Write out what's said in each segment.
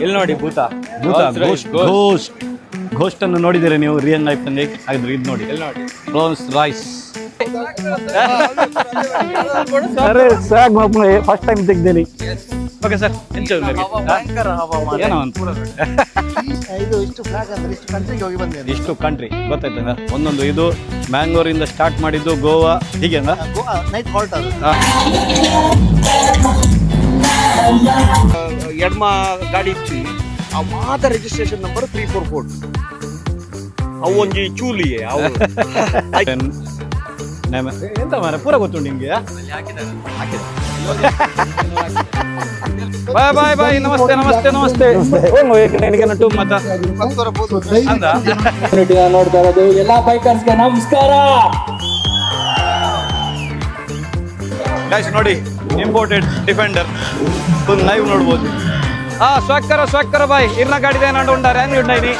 ಇಲ್ಲಿ ನೋಡಿ ಭೂತ ಘೋಸ್ಟ್ ಅನ್ನು ನೋಡಿದ್ದೀರಾ ನೀವು ರಿಯಲ್ ಲೈಫ್ ನಲ್ಲಿ? ಹಾಗಾದ್ರೆ ಇದು ನೋಡಿ, ಇಲ್ಲಿ ನೋಡಿ ರೋಲ್ಸ್ ರಾಯ್ಸ್. ಅರೆ ಸಾಗ್ ಫಸ್ಟ್ ಟೈಮ್ ತೆಗ್ದೇನಿ. ಓಕೆ ಸರ್, ಏನೋ ಇದು ಇಷ್ಟು ಫ್ಲಾಗ್ ಅಂದ್ರೆ ಇಷ್ಟು ಕಂಟ್ರಿಗೆ ಹೋಗಿ ಬಂದೆ. ಇಷ್ಟು ಕಂಟ್ರಿ ಗೊತ್ತಾಯ್ತಲ್ಲ, ಒಂದೊಂದು ಇದು ಮ್ಯಾಂಗ್ಳೂರಿಂದ ಸ್ಟಾರ್ಟ್ ಮಾಡಿದ್ದು ಗೋವಾ, ಹೀಗೆ ನೈಟ್ ಹಾಲ್ಟ್ ಅದು. ಎಡ್ಮ ಗಾಡಿ ಇಚ್ಚಿ ಆ ಮಾತ ರಿಜಿಸ್ಟ್ರೇಷನ್ ನಂಬರ್ 344 ಅವು ಒಂಜಿ ಚೂಲಿಯೇ ಅವು ಎಂತ ಮಾರ ಪೂರ ಗೊತ್ತುಂಟು ನಿಮ್ಗೆ? ಬಾಯ್ ಬಾಯ್ ಬಾಯ್, ನಮಸ್ತೆ ನಮಸ್ತೆ ನಮಸ್ತೆ. ಟೂ ಮತ ನೋಡ್ತಾ ಇರೋದು ಎಲ್ಲಾ ಬೈಕರ್ಸ್ಗೆ ನಮಸ್ಕಾರ. ಗೈಸ್ ನೋಡಿ, ಇಂಪೋರ್ಟೆಡ್ ಡಿಫೆಂಡರ್ ಫುಲ್ ಲೈವ್ ನೋಡ್ಬೋದು. ಸ್ವಾಕ್ಕರ ಬಾಯ್ ಇರ್ನ ಗಾಡಿದೆ ನಾನು ಉಂಡಾರೆ ಹೆಂಗ್ ಉಂಡಾಯ್ನಿ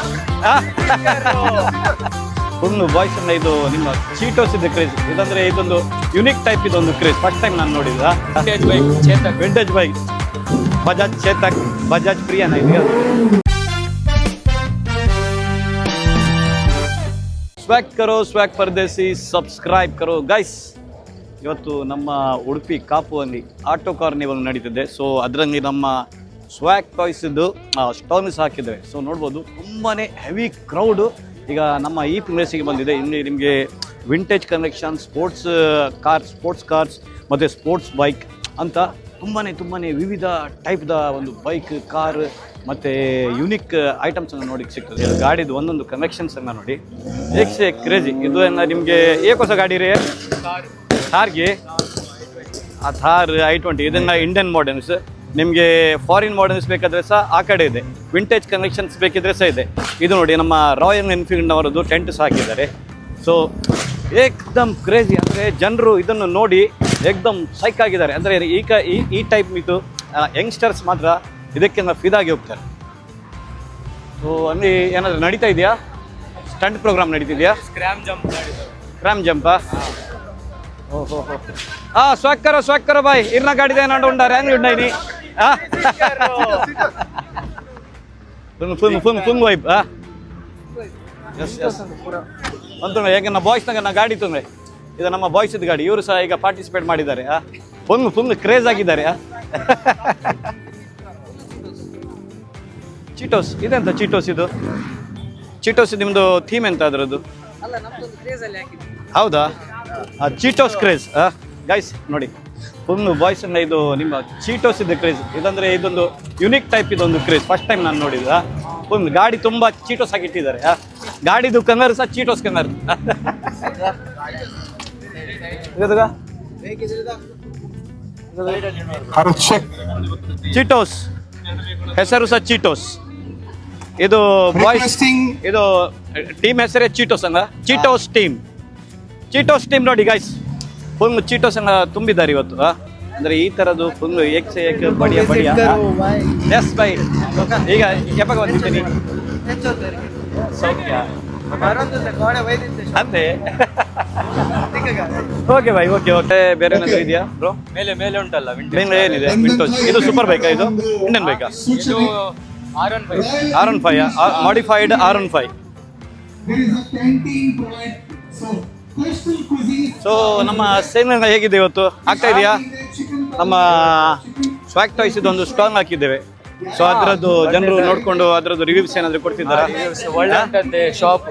ಫುಲ್ ಬಾಯ್ಸ್ ಅನ್ನ. ಇದು ನಿಮ್ಮ ಚೀಟೋಸ್ ಇದೆ ಕ್ರೇಜ್, ಇದಂದ್ರೆ ಇದೊಂದು ಯುನಿಕ್ ಟೈಪ್ ಇದೊಂದು ಕ್ರೇಜ್. ಫಸ್ಟ್ ಟೈಮ್ ನಾನು ನೋಡಿದ ವಿಂಟೇಜ್ ಬೈಕ್ ಬಜಾಜ್ ಚೇತಕ್, ಬಜಾಜ್ ಪ್ರಿಯಾನ ಇದೆಯಾ? ಸ್ವ್ಯಾಗ್ ಪರ್ದೇಸಿ, ಸಬ್ಸ್ಕ್ರೈಬ್ ಕರೋ ಗೈಸ್. ಇವತ್ತು ನಮ್ಮ ಉಡುಪಿ ಕಾಪುವಲ್ಲಿ ಆಟೋ ಕಾರ್ನಿವಲ್ ನಡೀತಿದೆ. ಸೊ ಅದರಲ್ಲಿ ನಮ್ಮ ಸ್ವ್ಯಾಗ್ ಟಾಯ್ಸಿದ್ದು ಸ್ಟಾಲ್ಸ್ ಹಾಕಿದ್ದೇವೆ. ಸೊ ನೋಡ್ಬೋದು ತುಂಬಾ ಹೆವಿ ಕ್ರೌಡು ಈಗ ನಮ್ಮ ಈ ಪ್ಲೇಸಿಗೆ ಬಂದಿದೆ. ಇಲ್ಲಿ ನಿಮಗೆ ವಿಂಟೇಜ್ ಕಲೆಕ್ಷನ್, ಸ್ಪೋರ್ಟ್ಸ್ ಕಾರ್ಸ್ ಮತ್ತು ಸ್ಪೋರ್ಟ್ಸ್ ಬೈಕ್ ಅಂತ ತುಂಬಾ ವಿವಿಧ ಟೈಪ್ದ ಒಂದು ಬೈಕ್, ಕಾರ್ ಮತ್ತು ಯುನಿಕ್ ಐಟಮ್ಸನ್ನು ನೋಡಿ ಸಿಗ್ತದೆ. ಇದು ಗಾಡಿದು ಒಂದೊಂದು ಕನೆಕ್ಷನ್ಸನ್ನು ನೋಡಿ, ಏಕ್ಸೆ ಕ್ರೇಜಿ. ಇದು ನಿಮಗೆ ಏಕೋಸ ಗಾಡಿ ರೀ ಥಾರ್ಗೆ, ಆ ಥಾರ್ i20 ಇದನ್ನು ಇಂಡಿಯನ್ ಮಾಡೆಲ್ಸ್. ನಿಮಗೆ ಫಾರಿನ್ ಮಾಡೆಲ್ಸ್ ಬೇಕಾದರೆ ಸಹ ಆ ಕಡೆ ಇದೆ, ವಿಂಟೇಜ್ ಕನೆಕ್ಷನ್ಸ್ ಬೇಕಿದ್ರೆ ಸಹ ಇದೆ. ಇದು ನೋಡಿ ನಮ್ಮ ರಾಯಲ್ ಎನ್ಫೀಲ್ಡ್ನವರದ್ದು ಟೆಂಟ್ ಸಹ ಹಾಕಿದ್ದಾರೆ. ಸೊ ಏಕ್ದಮ್ ಕ್ರೇಜಿ, ಅಂದರೆ ಜನರು ಇದನ್ನು ನೋಡಿ ಏಕ್ದಮ್ ಸೈಕ್ ಆಗಿದ್ದಾರೆ. ಅಂದರೆ ಈ ಟೈಪ್ ಇದು ಯಂಗ್ಸ್ಟರ್ಸ್ ಮಾತ್ರ ಇದಕ್ಕೆ ಫಿದಾಗಿ ಹೋಗ್ತಾರೆ. ಸೊ ಅಲ್ಲಿ ಏನಾದರೂ ನಡೀತಾ ಇದೆಯಾ? ಸ್ಟಂಟ್ ಪ್ರೋಗ್ರಾಮ್ ನಡೀತಿದೆಯಾ? ಸ್ಕ್ರಾಮ್ ಜಂಪಾ? ಓಹೋ ಸ್ವಾಕ್ಕರ ಬಾಯ್ ಇರ್ನ ಗಾಡಿದೆ ನಾನು ಉಂಡಾರೆ ಹೆಂಗ್ ಉಂಡಾಯ್ನಿ ಫುಲ್ ವೈಬ್. ಅಂತ ಯಾಕೆ ಬಾಯ್ಸ್ನಾಗ ನಾ ಗಾಡಿ ತೊಂದ್ರೆ, ಇದು ನಮ್ಮ ಬಾಯ್ಸ್ದ ಗಾಡಿ. ಇವರು ಸಹ ಈಗ ಪಾರ್ಟಿಸಿಪೇಟ್ ಮಾಡಿದ್ದಾರೆ. ಫುಲ್ ಕ್ರೇಜ್ ಆಗಿದ್ದಾರೆ. ಚೀಟೋಸ್ ಇದೆಂತ? ಚೀಟೋಸ್ ನಿಮ್ಮದು ಥೀಮ್ ಎಂತ ಅದರದ್ದು? ಹೌದಾ? ಚೀಟೋಸ್ ಕ್ರೇಜ್ ಗೈಸ್ ನೋಡಿ, ಫುಲ್ ಬಾಯ್ಸ್ ಅನ್ನ. ಇದು ನಿಮ್ಮ ಚೀಟೋಸ್ ಇದೆ ಕ್ರೇಜ್, ಇದಂದ್ರೆ ಇದೊಂದು ಯುನಿಕ್ ಟೈಪ್ ಇದೊಂದು ಕ್ರೇಜ್. ಫಸ್ಟ್ ಟೈಮ್ ನಾನು ನೋಡಿದ. ಫುಲ್ ಗಾಡಿ ತುಂಬಾ ಚೀಟೋಸ್ ಆಗಿಟ್ಟಿದ್ದಾರೆ. ಗಾಡಿದು ಕಲರ್ ಸಹ ಚೀಟೋಸ್ ಕಲರ್. ಚೀಟೋಸ್ ಹೆಸರು ಸಹ ಚೀಟೋಸ್. ಇದು ಬಾಯ್ಸ್, ಇದು ಟೀಮ್ ಹೆಸರೇ ಚೀಟೋಸ್ ಅಲ್ಲ, ಚೀಟೋಸ್ ಟೀಮ್ ನೋಡಿ ಗೈಸ್. ಫುಲ್ ಚೀಟೋಸ್ ಅನ್ನ ತುಂಬಿದ್ದಾರೆ ಇವತ್ತು. ಅಂದ್ರೆ ಈ ತರದ್ದು ಫುಲ್ ಏಕ್ ಬಡಿಯ ಎಸ್ ಬೈ. ಈಗ ಯಾವಾಗ ಬಂದಿದ್ದೀನಿ ಅಂತೆ. Okay by, okay. ಬೇರೆ ಏನಾದ್ರು ಇದೆಯಾ ಬ್ರೋ? ಮೇಲೆ ಉಂಟಲ್ಲ ಮೇಲೆ ಏನಿದೆ? ವಿಂಟೋಸ್. ಇದು ಸೂಪರ್ ಬೈಕಾ? ಇದು ಇಂಡಿಯನ್ ಬೈಕಾ? R15 modified R15. ಸೊ ನಮ್ಮ ಸೇಲ್ ಹೇಗಿದೆ ಇವತ್ತು? ಆಗ್ತಾ ಇದೆಯಾ? ನಮ್ಮ ಸ್ವ್ಯಾಗ್ ಟಾಯ್ಸ್ ಇದೊಂದು ಸ್ಟಾಲ್ ಹಾಕಿದ್ದೇವೆ. ಸೊ ಅದರದ್ದು ಜನರು ನೋಡ್ಕೊಂಡು ಅದರದ್ದು ರಿವ್ಯೂಸ್ ಏನಾದ್ರು ಕೊಡ್ತಿದ್ದಾರಾ? ಒಳ್ಳೆ ಶಾಪ್.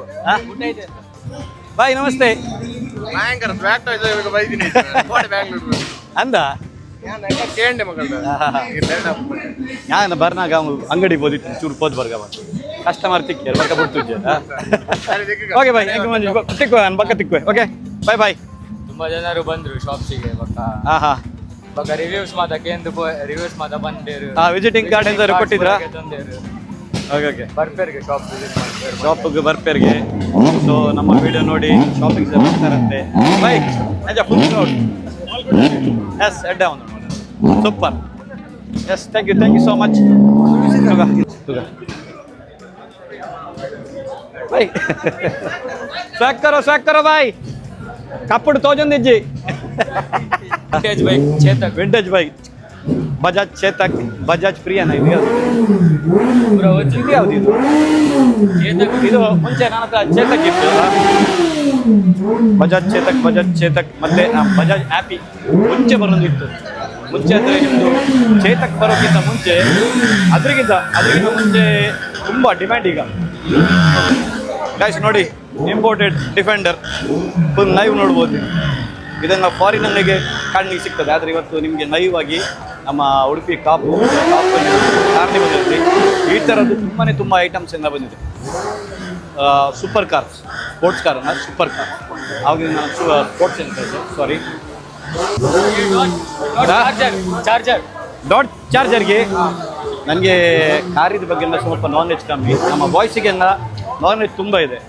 ಬಾಯ್ ನಮಸ್ತೆ. ಅಂದ ನಾನು ಬರ್ನಾಗ ಅಂಗಡಿ ಬೋದಿತ್ತು ಚೂರು ಪೋದ್ ಬರ್ಗ ಕಸ್ಟಮರ್ ತಿಕ್ಕಿಯಾರ ಬಕ್ಕ ಬಿಡ್ತಿದ್ದೆ. ಓಕೆ ಬಾಯ್, ತಿಕ್ಕುವ ನಾನು ಬಕ್ಕ ತಿಕ್ಕುವೆ. Okay bye. ತುಂಬಾ ಜನರು ಬಂದ್ರು ಶಾಪ್ಸಿಗೆ ಬಕ್ಕ ರಿವ್ಯೂಸ್ ಮಾತ ಬಂದಿರು. ವಿಸಿಟಿಂಗ್ ಕಾರ್ಡ್ ಎಂತಾದ್ರು ಕೊಟ್ಟಿದ್ರಾ? ಓಕೆ ಬರ್ಪೇರ್ಗೆ ಶಾಪಿಗೆ ಬರ್ಪೇರ್ಗೆ. ಸೊ ನಮ್ಮ ವಿಡಿಯೋ ನೋಡಿ ಶಾಪಿಂಗ್ ಬರ್ತಾರಂತೆ. ಬಾಯ್ ಫುಲ್ ನೋಡಿ. ಎಸ್ ಎಡ್ಡ ಒಂದು super. Yes thank you so much. Bye ಸ್ವಾಕ್ಕರ ಬಾಯ್ ಕಪ್ಪಡು ತೋಜೊಂದಿಜ್ಜಿ. Vintage bike Chetak, vintage bike Bajaj Chetak, Bajaj ಪ್ರಿಯನ ಇದು ಯಾವ್ದು? ಬ್ರೋ ಇದು ಯಾವ್ದು ಇದು? ಇದು ಮುಂಚೆ ನನ್ನ ಹತ್ರ ಚೇತಕ್ ಇತ್ತು. ಬಜಾಜ್ ಚೇತಕ್ ಮತ್ತೆ ಬಜಾಜ್ ಆ್ಯಪಿ ಮುಂಚೆ ಬರೋದಿತ್ತು. ಮುಂಚೆ ಅಂದರೆ ನಿಮ್ಮದು ಚೇತಕ್ ಬರೋಕ್ಕಿಂತ ಮುಂಚೆ ಅದರಿಗಿಂತ ಮುಂಚೆ ತುಂಬ ಡಿಮ್ಯಾಂಡ್ ಈಗ. ಗೈಸ್ ನೋಡಿ, ಇಂಪೋರ್ಟೆಡ್ ಡಿಫೆಂಡರ್ ಫುಲ್ ಲೈವ್ ನೋಡ್ಬೋದು. ಇದನ್ನು ಫಾರಿನಲ್ಲಿಗೆ ಕಾಣಲಿಕ್ಕೆ ಸಿಗ್ತದೆ, ಆದರೆ ಇವತ್ತು ನಿಮಗೆ ಲೈವ್ ಆಗಿ ನಮ್ಮ ಉಡುಪಿ ಕಾಪು ಕಾರ್ನಿವಲಲ್ಲಿ ಈ ಥರದ್ದು ತುಂಬ ಐಟಮ್ಸ್ ಎಲ್ಲ ಬಂದಿದೆ. ಸೂಪರ್ ಕಾರ್ಸ್, ಸ್ಪೋರ್ಟ್ಸ್ ಕಾರ್ ಅಲ್ಲ, ಸೂಪರ್ ಕಾರ್. ಆವಾಗ ನಾನು ಸ್ಪೋರ್ಟ್ಸ್ ಅಂತ ಇದ್ದೆ, ಸಾರಿ. ಚಾರ್ಜರ್ ಡಾಟ್ ಚಾರ್ಜರ್ಗೆ ನನಗೆ ಕಾರಿದ ಬಗ್ಗೆ ಎಲ್ಲ ಸ್ವಲ್ಪ ನಾಲೆಜ್ ಕಮ್ಮಿ. ನಮ್ಮ ವಾಯ್ಸಿಗೆಲ್ಲ ನಾಲೆಜ್ ತುಂಬ ಇದೆ.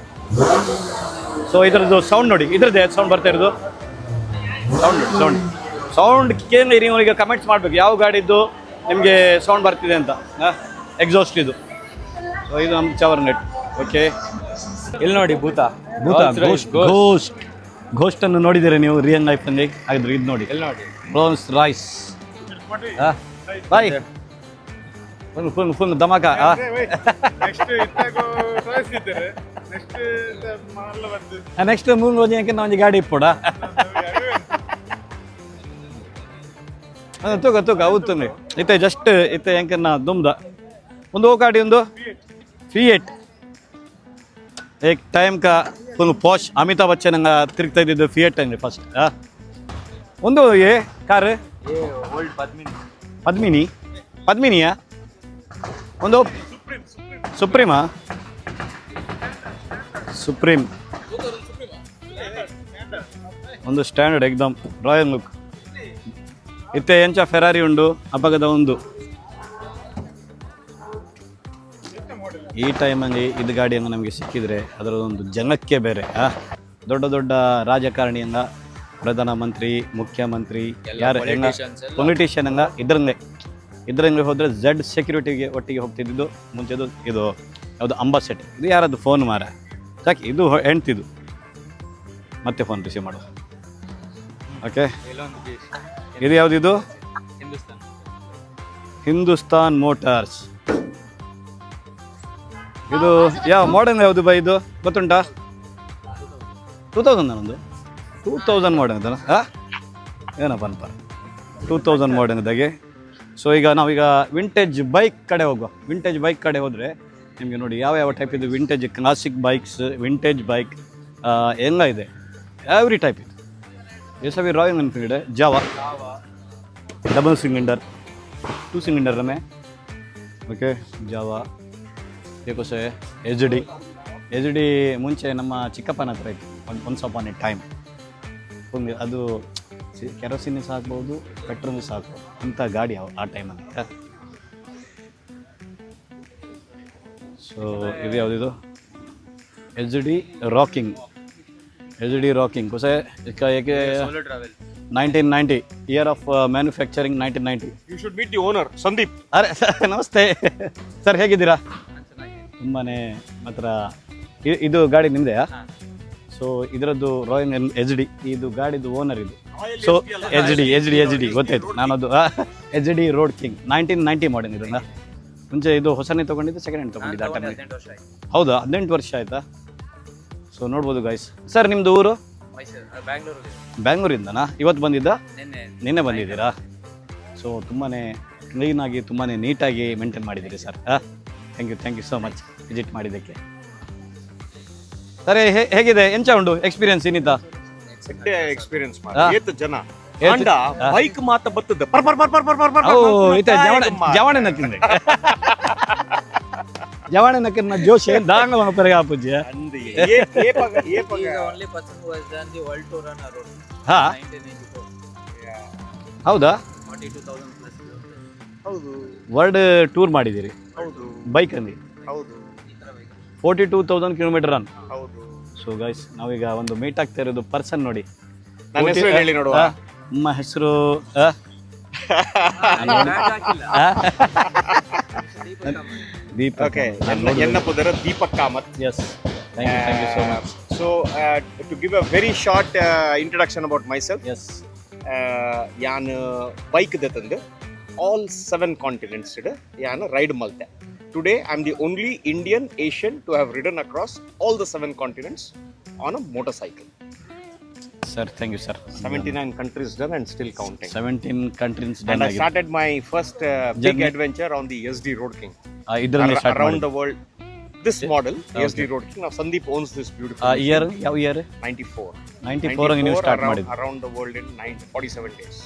ಸೊ ಇದರದ್ದು ಸೌಂಡ್ ನೋಡಿ, ಇದ್ರದ್ದೇ ಸೌಂಡ್ ಬರ್ತಾ ಇರೋದು. ಸೌಂಡ್ ಕೇಳಿ ನೀವು ಈಗ ಕಮೆಂಟ್ಸ್ ಮಾಡಬೇಕು ಯಾವ ಗಾಡಿದ್ದು ನಿಮಗೆ ಸೌಂಡ್ ಬರ್ತಿದೆ ಅಂತ. ಎಕ್ಸಾಸ್ಟ್ ಇದು. ಸೊ ಇದು ನಮ್ಮ ಚವರ್ ನೆಟ್. ಓಕೆ, ಇಲ್ಲಿ ನೋಡಿ ಭೂತ ಘೋಸ್ಟನ್ನು ನೋಡಿದ್ದೀರಾ ನೀವು ರಿಯಲ್ ಲೈಫಲ್ಲಿ? ಹಾಗಾದ್ರೆ ಇದು ನೋಡಿ, ಇಲ್ಲಿ ನೋಡಿ ರೋಲ್ಸ್ ರಾಯ್ಸ್. ಬಾಯ್, ಫುಲ್ ಧಮಾಕ. ನೆಕ್ಸ್ಟ್ 3 రోజులకి ನಾವು ಗಾಡಿ ಇಪ್ಪೋಡ ತೂಕ అవుతుంది. ಇತ್ತೆ ಜಸ್ಟ್ ಇತ್ತೆ ಎಂಕನ್ನ ದುಮ್ದ ಒಂದು ಗಾಡಿ, ಒಂದು ಫಿಯೆಟ್. ಏಕ್ ಟೈಮ್ ಕಾ ಫುಲ್ ಪಾಶ್ ಅಮಿತಾಬ್ ಬಚ್ಚನ್ ಹಂಗ ತಿರುಗ್ತಾ ಇದ್ದಿದ್ದು ಫಿಯೆಟ್ ಅಂದರೆ ಫಸ್ಟ್. ಒಂದು ಕಾರ್ ಪದ್ಮಿನಿಯಾ, ಒಂದು ಸುಪ್ರೀಮಾ, ಒಂದು ಸ್ಟ್ಯಾಂಡರ್ಡ್ ಎಕ್ದಮ್ ರಾಯಲ್ ಲುಕ್. ಇತ್ತೆ ಎಂಚ ಫೆರಾರಿ ಉಂಡು ಅಪಗದ ಒಂದು. ಈ ಟೈಮಲ್ಲಿ ಇದು ಗಾಡಿಯನ್ನು ನಮಗೆ ಸಿಕ್ಕಿದರೆ ಅದರದೊಂದು ಜನಕ್ಕೆ ಬೇರೆ. ದೊಡ್ಡ ರಾಜಕಾರಣಿಯಂಗ, ಪ್ರಧಾನಮಂತ್ರಿ, ಮುಖ್ಯಮಂತ್ರಿ, ಯಾರು ಪೊಲಿಟಿಷಿಯನ್ ಹಂಗ ಇದ್ರಂಗೆ ಹೋದರೆ ಝೆಡ್ ಸೆಕ್ಯೂರಿಟಿಗೆ ಒಟ್ಟಿಗೆ ಹೋಗ್ತಿದ್ದು. ಮುಂಚೆದು ಇದು ಯಾವುದು ಅಂಬಾಸೆಟ್, ಇದು ಯಾರದ್ದು ಫೋನ್ ಮಾರ ಸಾಕಿ, ಇದು ಹೆಣ್ತಿದ್ದು ಮತ್ತೆ ಫೋನ್ ರಿಸೀವ್ ಮಾಡು. ಓಕೆ, ಇದು ಯಾವುದಿದು? ಹಿಂದೂಸ್ತಾನ್ ಮೋಟಾರ್ಸ್. ಇದು ಯಾವ ಮಾಡರ್ನ್ ಯಾವುದು ಬೈ? ಇದು ಗೊತ್ತುಂಟಾ? 2000 ಒಂದು 2000 ಮಾಡರ್ನ್ ಇದಲ್ಲ. ಏನಪ್ಪ 2000 ಮಾಡರ್ನ್ ಇದ್ದಾಗೆ. ಸೊ ಈಗ ನಾವೀಗ ವಿಂಟೇಜ್ ಬೈಕ್ ಕಡೆ ಹೋಗುವ. ವಿಂಟೇಜ್ ಬೈಕ್ ಕಡೆ ಹೋದರೆ ನಿಮಗೆ ನೋಡಿ ಯಾವ ಟೈಪ್ ಇದು vintage classic bikes, vintage bike ಎಲ್ಲ ಇದೆ. ಎವ್ರಿ ಟೈಪ್ ಇದೆ. Yes Royal Enfield, Jawa, double cylinder, 2 cylinder में. ಓಕೆ, ಜಾವಾ ಏಕೋಸೆ ಎಚ್ ಡಿ ಮುಂಚೆ ನಮ್ಮ ಚಿಕ್ಕಪ್ಪನ ಹತ್ರ ಇತ್ತು ಒನ್ಸ್ ಅಪಾನ್ ಎ ಟೈಮ್. ಅದು ಕೆರೋಸಿನ್ ಸಾಕ್ಬೋದು, ಪೆಟ್ರೋಲ್ ಸಾಕ್ಬೋದು ಅಂಥ ಗಾಡಿ ಆ ಟೈಮಲ್ಲಿ. ಸೊ ಇದು ಯಾವುದಿದು? ಎಚ್ ಡಿ ರಾಕಿಂಗ್ ಹೊಸ 1990 year of manufacturing 1990. You should meet the owner Sandeep. ಅರೆ ನಮಸ್ತೆ ಸರ್, ಹೇಗಿದ್ದೀರಾ? ತುಂಬಾ ಮಾತ್ರ ಇದು ಗಾಡಿ ನಿಮ್ಮದೇ? ಸೊ ಇದರದ್ದು ರಾಯಲ್ ಎಚ್ ಡಿ, ಇದು ಗಾಡಿದು ಓನರ್ ಇದು. ಸೊ ಎಚ್ ಡಿ ಗೊತ್ತಾಯ್ತು, ನಾನದು ಎಚ್ ಡಿ ರೋಡ್ ಕಿಂಗ್ 1990 ಮಾಡಲ್ ಇದನ್ನ. ಮುಂಚೆ ಇದು ಹೊಸನೇ ತೊಗೊಂಡಿದ್ದು, ಸೆಕೆಂಡ್ ಹ್ಯಾಂಡ್ ತೊಗೊಂಡಿದ್ದು ಆ ಟೈಮಲ್ಲಿ. ಹೌದಾ, 18 ವರ್ಷ ಆಯಿತಾ? ಸೊ ನೋಡ್ಬೋದು ಗಾಯ್ಸ್. ಸರ್ ನಿಮ್ಮದು ಊರು? ಬ್ಯಾಂಗ್ಳೂರಿಂದನಾ? ಇವತ್ತು ಬಂದಿದ್ದ? ನಿನ್ನೆ ಬಂದಿದ್ದೀರಾ? ಸೊ ತುಂಬಾ ಕ್ಲೀನಾಗಿ, ತುಂಬಾ ನೀಟಾಗಿ ಮೇಂಟೈನ್ ಮಾಡಿದ್ದೀರಿ sir. Thank you so much visit ಮಾಡಿದ್ದಕ್ಕೆ. ಸರಿ, ಹೇಗಿದೆ? ಎಂಚ ಉಂಡು ಎಕ್ಸ್ಪೀರಿಯನ್ಸ್ ಇನ್ನಿತ? ಎಕ್ಸ್ಪೀರಿಯನ್ಸ್ ಏತ್ ಜನ ಅಂಡ ಬೈಕ್ ಮಾತ ಬತ್ತದ ಪರ್ ಪರ್ ಪರ್ ಪರ್ ಪರ್ ಪರ್. ಓ ಇತ ಜವಾಣೆ ನಕ್ಕಿಂದೆ ಜವಾಣೆ ನಕ್ಕಿನ ಜೋಶ್ ದಾಂಗ ಪರಗ ಆಪುಜಿ ಅಂದಿ ಏ ಪಗ only person who has done the world tour on a road. ಹಾ 1994. ಹೌದಾ? 42,000 plus kilometers. ಹೌದು, ವರ್ಲ್ಡ್ ಟೂರ್ ಮಾಡಿದ್ದೀರಿ ಹೌದು, ಬೈಕ್ ಅಲ್ಲಿ? ಹೌದು, 42,000 ಕಿಲೋಮೀಟರ್ ರನ್. ಹೌದು. ಸೊ ಗೈಸ್, ನಾವೀಗ ಒಂದು ಮೀಟ್ ಆಗ್ತಾ ಇರೋದು ಪರ್ಸನ್ ನೋಡಿ. ನನ್ನ ಹೆಸರು ಹೇಳಿ ನೋಡುವ. ನಿಮ್ಮ ಹೆಸರು? ದೀಪಕ್. ಓಕೆ, ಎನ್ನ ಪುದರ Deepak Kamath. Yes, thank you so much. So to give a very short introduction about myself. Yes, ಯಾನ್ ಬೈಕ್ ದತ್ತಂದು all 7 continents yana ride malte. Today I'm the only Indian Asian to have ridden across all the 7 continents on a motorcycle. Sir thank you sir. 79 countries done and still counting. 17 countries And I started my first big adventure on the SD Road King. ಇದರಲ್ಲಿ start Around the world. This model, SD Road King. Now Sandeep owns this beautiful. Year ಯಾವ year? 94. 94 ನೀವು start ಮಾಡಿದ್ದು. Around the world in 47 days.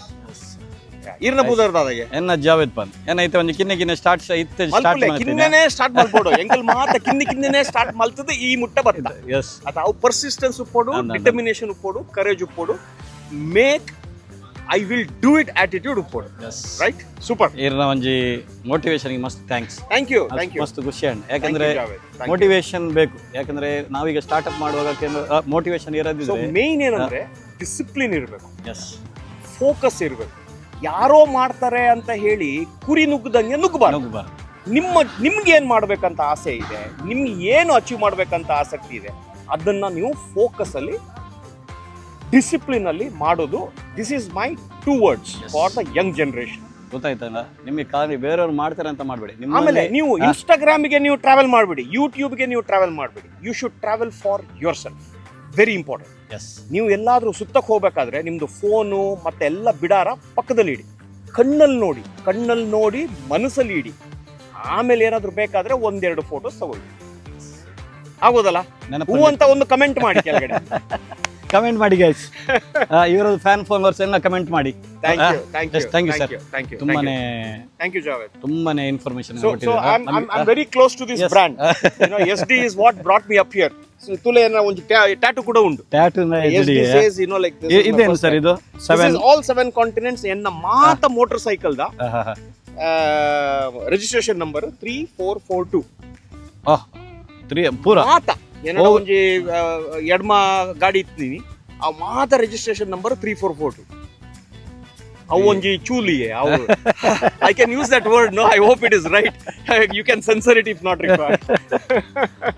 ಇರ್ನ ಬುದರ್ ದಾದಾಗೆ ಎನ್ನ Javed PAN ಏನೈತೆ ಒಂದು ಕಿನ್ನೆ start ಇತ್ತೆ start ಮಾಡ್ತೀನಿ ಕಿನ್ನೆನೆ ಸ್ಟಾರ್ಟ್ ಮಾಡ್ಬೋದು ಎಂಕಲ್ ಮಾತ ಕಿನ್ನೆ ಸ್ಟಾರ್ಟ್ ಮಾಡ್ತದೆ ಈ ಮುಟ್ಟ ಬತ್ತ ಎಸ್ ಅದು ಅವು ಪರ್ಸಿಸ್ಟೆನ್ಸ್ ಉಪ್ಪೋಡು ಡಿಟರ್ಮಿನೇಷನ್ ಉಪ್ಪೋಡು ಕರೇಜ್ ಉಪ್ಪೋಡು make I will do it attitude ಉಪ್ಪೋಡು ರೈಟ್ ಸೂಪರ್ ಇರ್ನ ಒಂಜಿ ಮೋಟಿವೇಶನ್ ಗೆ ಮಸ್ತ್ ಥ್ಯಾಂಕ್ಸ್. ಥ್ಯಾಂಕ್ ಯು ಮಸ್ತ್ ಖುಷಿ ಅಂಡ್ ಯಾಕಂದ್ರೆ ಮೋಟಿವೇಶನ್ ಬೇಕು. ಯಾಕಂದ್ರೆ ನಾವೀಗ ಸ್ಟಾರ್ಟ್ಅಪ್ ಮಾಡುವಾಗ ಮೋಟಿವೇಶನ್ ಇರೋದಿದ್ರೆ ಮೇನ್ ಏನಂದ್ರೆ ಡಿಸಿಪ್ಲಿನ್ ಇರಬೇಕು, ಎಸ್ ಫೋಕಸ್ ಇರಬೇಕು. ಯಾರೋ ಮಾಡ್ತಾರೆ ಅಂತ ಹೇಳಿ ಕುರಿ ನುಗ್ಗದಂಗೆ ನುಗ್ಗಬಾರ್ದು. ನಿಮ್ಗೆ ಏನ್ ಮಾಡ್ಬೇಕಂತ ಆಸೆ ಇದೆ, ನಿಮ್ಗೆ ಏನು ಅಚೀವ್ ಮಾಡ್ಬೇಕಂತ ಆಸಕ್ತಿ ಇದೆ, ಅದನ್ನ ನೀವು ಫೋಕಸ್ ಅಲ್ಲಿ ಡಿಸಿಪ್ಲಿನ್ ಅಲ್ಲಿ ಮಾಡೋದು. This is my 2 words for the Young generation. ಗೊತ್ತಾಯ್ತಲ್ಲ ನಿಮಗೆ ಖಾಲಿ ಬೇರೆಯವ್ರು ಮಾಡ್ತಾರೆ ಅಂತ ಮಾಡಬೇಡಿ. ಆಮೇಲೆ ನೀವು ಇನ್ಸ್ಟಾಗ್ರಾಮ್ಗೆ ನೀವು ಟ್ರಾವೆಲ್ ಮಾಡಬೇಡಿ, ಯೂಟ್ಯೂಬ್ಗೆ ನೀವು ಟ್ರಾವೆಲ್ ಮಾಡಬೇಡಿ. You should travel for yourself. Very important. ನೀವು ಎಲ್ಲಾದ್ರೂ ಸುತ್ತಕ್ಕೆ ಹೋಗ್ಬೇಕಾದ್ರೆ ನಿಮ್ದು ಫೋನು ಮತ್ತೆ ಎಲ್ಲ ಬಿಡಾರ ಪಕ್ಕದಲ್ಲಿ ಇಡಿ, ಕಣ್ಣಲ್ಲಿ ನೋಡಿ ಮನಸ್ಸಲ್ಲಿ ಇಡಿ. ಆಮೇಲೆ ಏನಾದ್ರು ಬೇಕಾದ್ರೆ 1-2 ಫೋಟೋಸ್ ತಗೊಳ್ಳಿ. ಆಗೋದಲ್ಲ? ಹೂ ಅಂತ ಒಂದು ಕಮೆಂಟ್ ಮಾಡಿ ಕೆಳಗಡೆ. ಕಮೆಂಟ್ ಮಾಡಿ ಗೈಸ್. ಇವರ ಫ್ಯಾನ್ ಫಾಲೋವರ್ಸ್ ಎಲ್ಲ ಕಮೆಂಟ್ ಮಾಡಿ. Thank you sir. ತುಂಬಾನೇ ಥ್ಯಾಂಕ್ ಯು ಜಾವೇದ್. ತುಂಬಾನೇ information So I'm very close to this brand. You know, SD is what brought me up here. So ತುಲೆನ ಒಂದು ಟ್ಯಾಟೂ ಕೂಡ ಉಂಟು. Tattoo SD says, you know, like this. ಇದೇನು sir ಇದು? This is all 7 continents ಎನ್ನ ಮಾತ motor cycle the registration number 3442. ಓಹ್ 3 ಪೂರಾ ಮಾತ ಏನೋ ಒಂಜಿ ಎಡ್ಮ ಗಾಡಿ ಇತ್ತೀನಿ ಆ ಮಾತ ರಿಜಿಸ್ಟ್ರೇಷನ್ ನಂಬರ್ 3442. ಅವು ಒಂಜಿ ಚೂಲಿಯೇ ಅವು. I can use that word. No, I hope it is right. You can censor it if not required.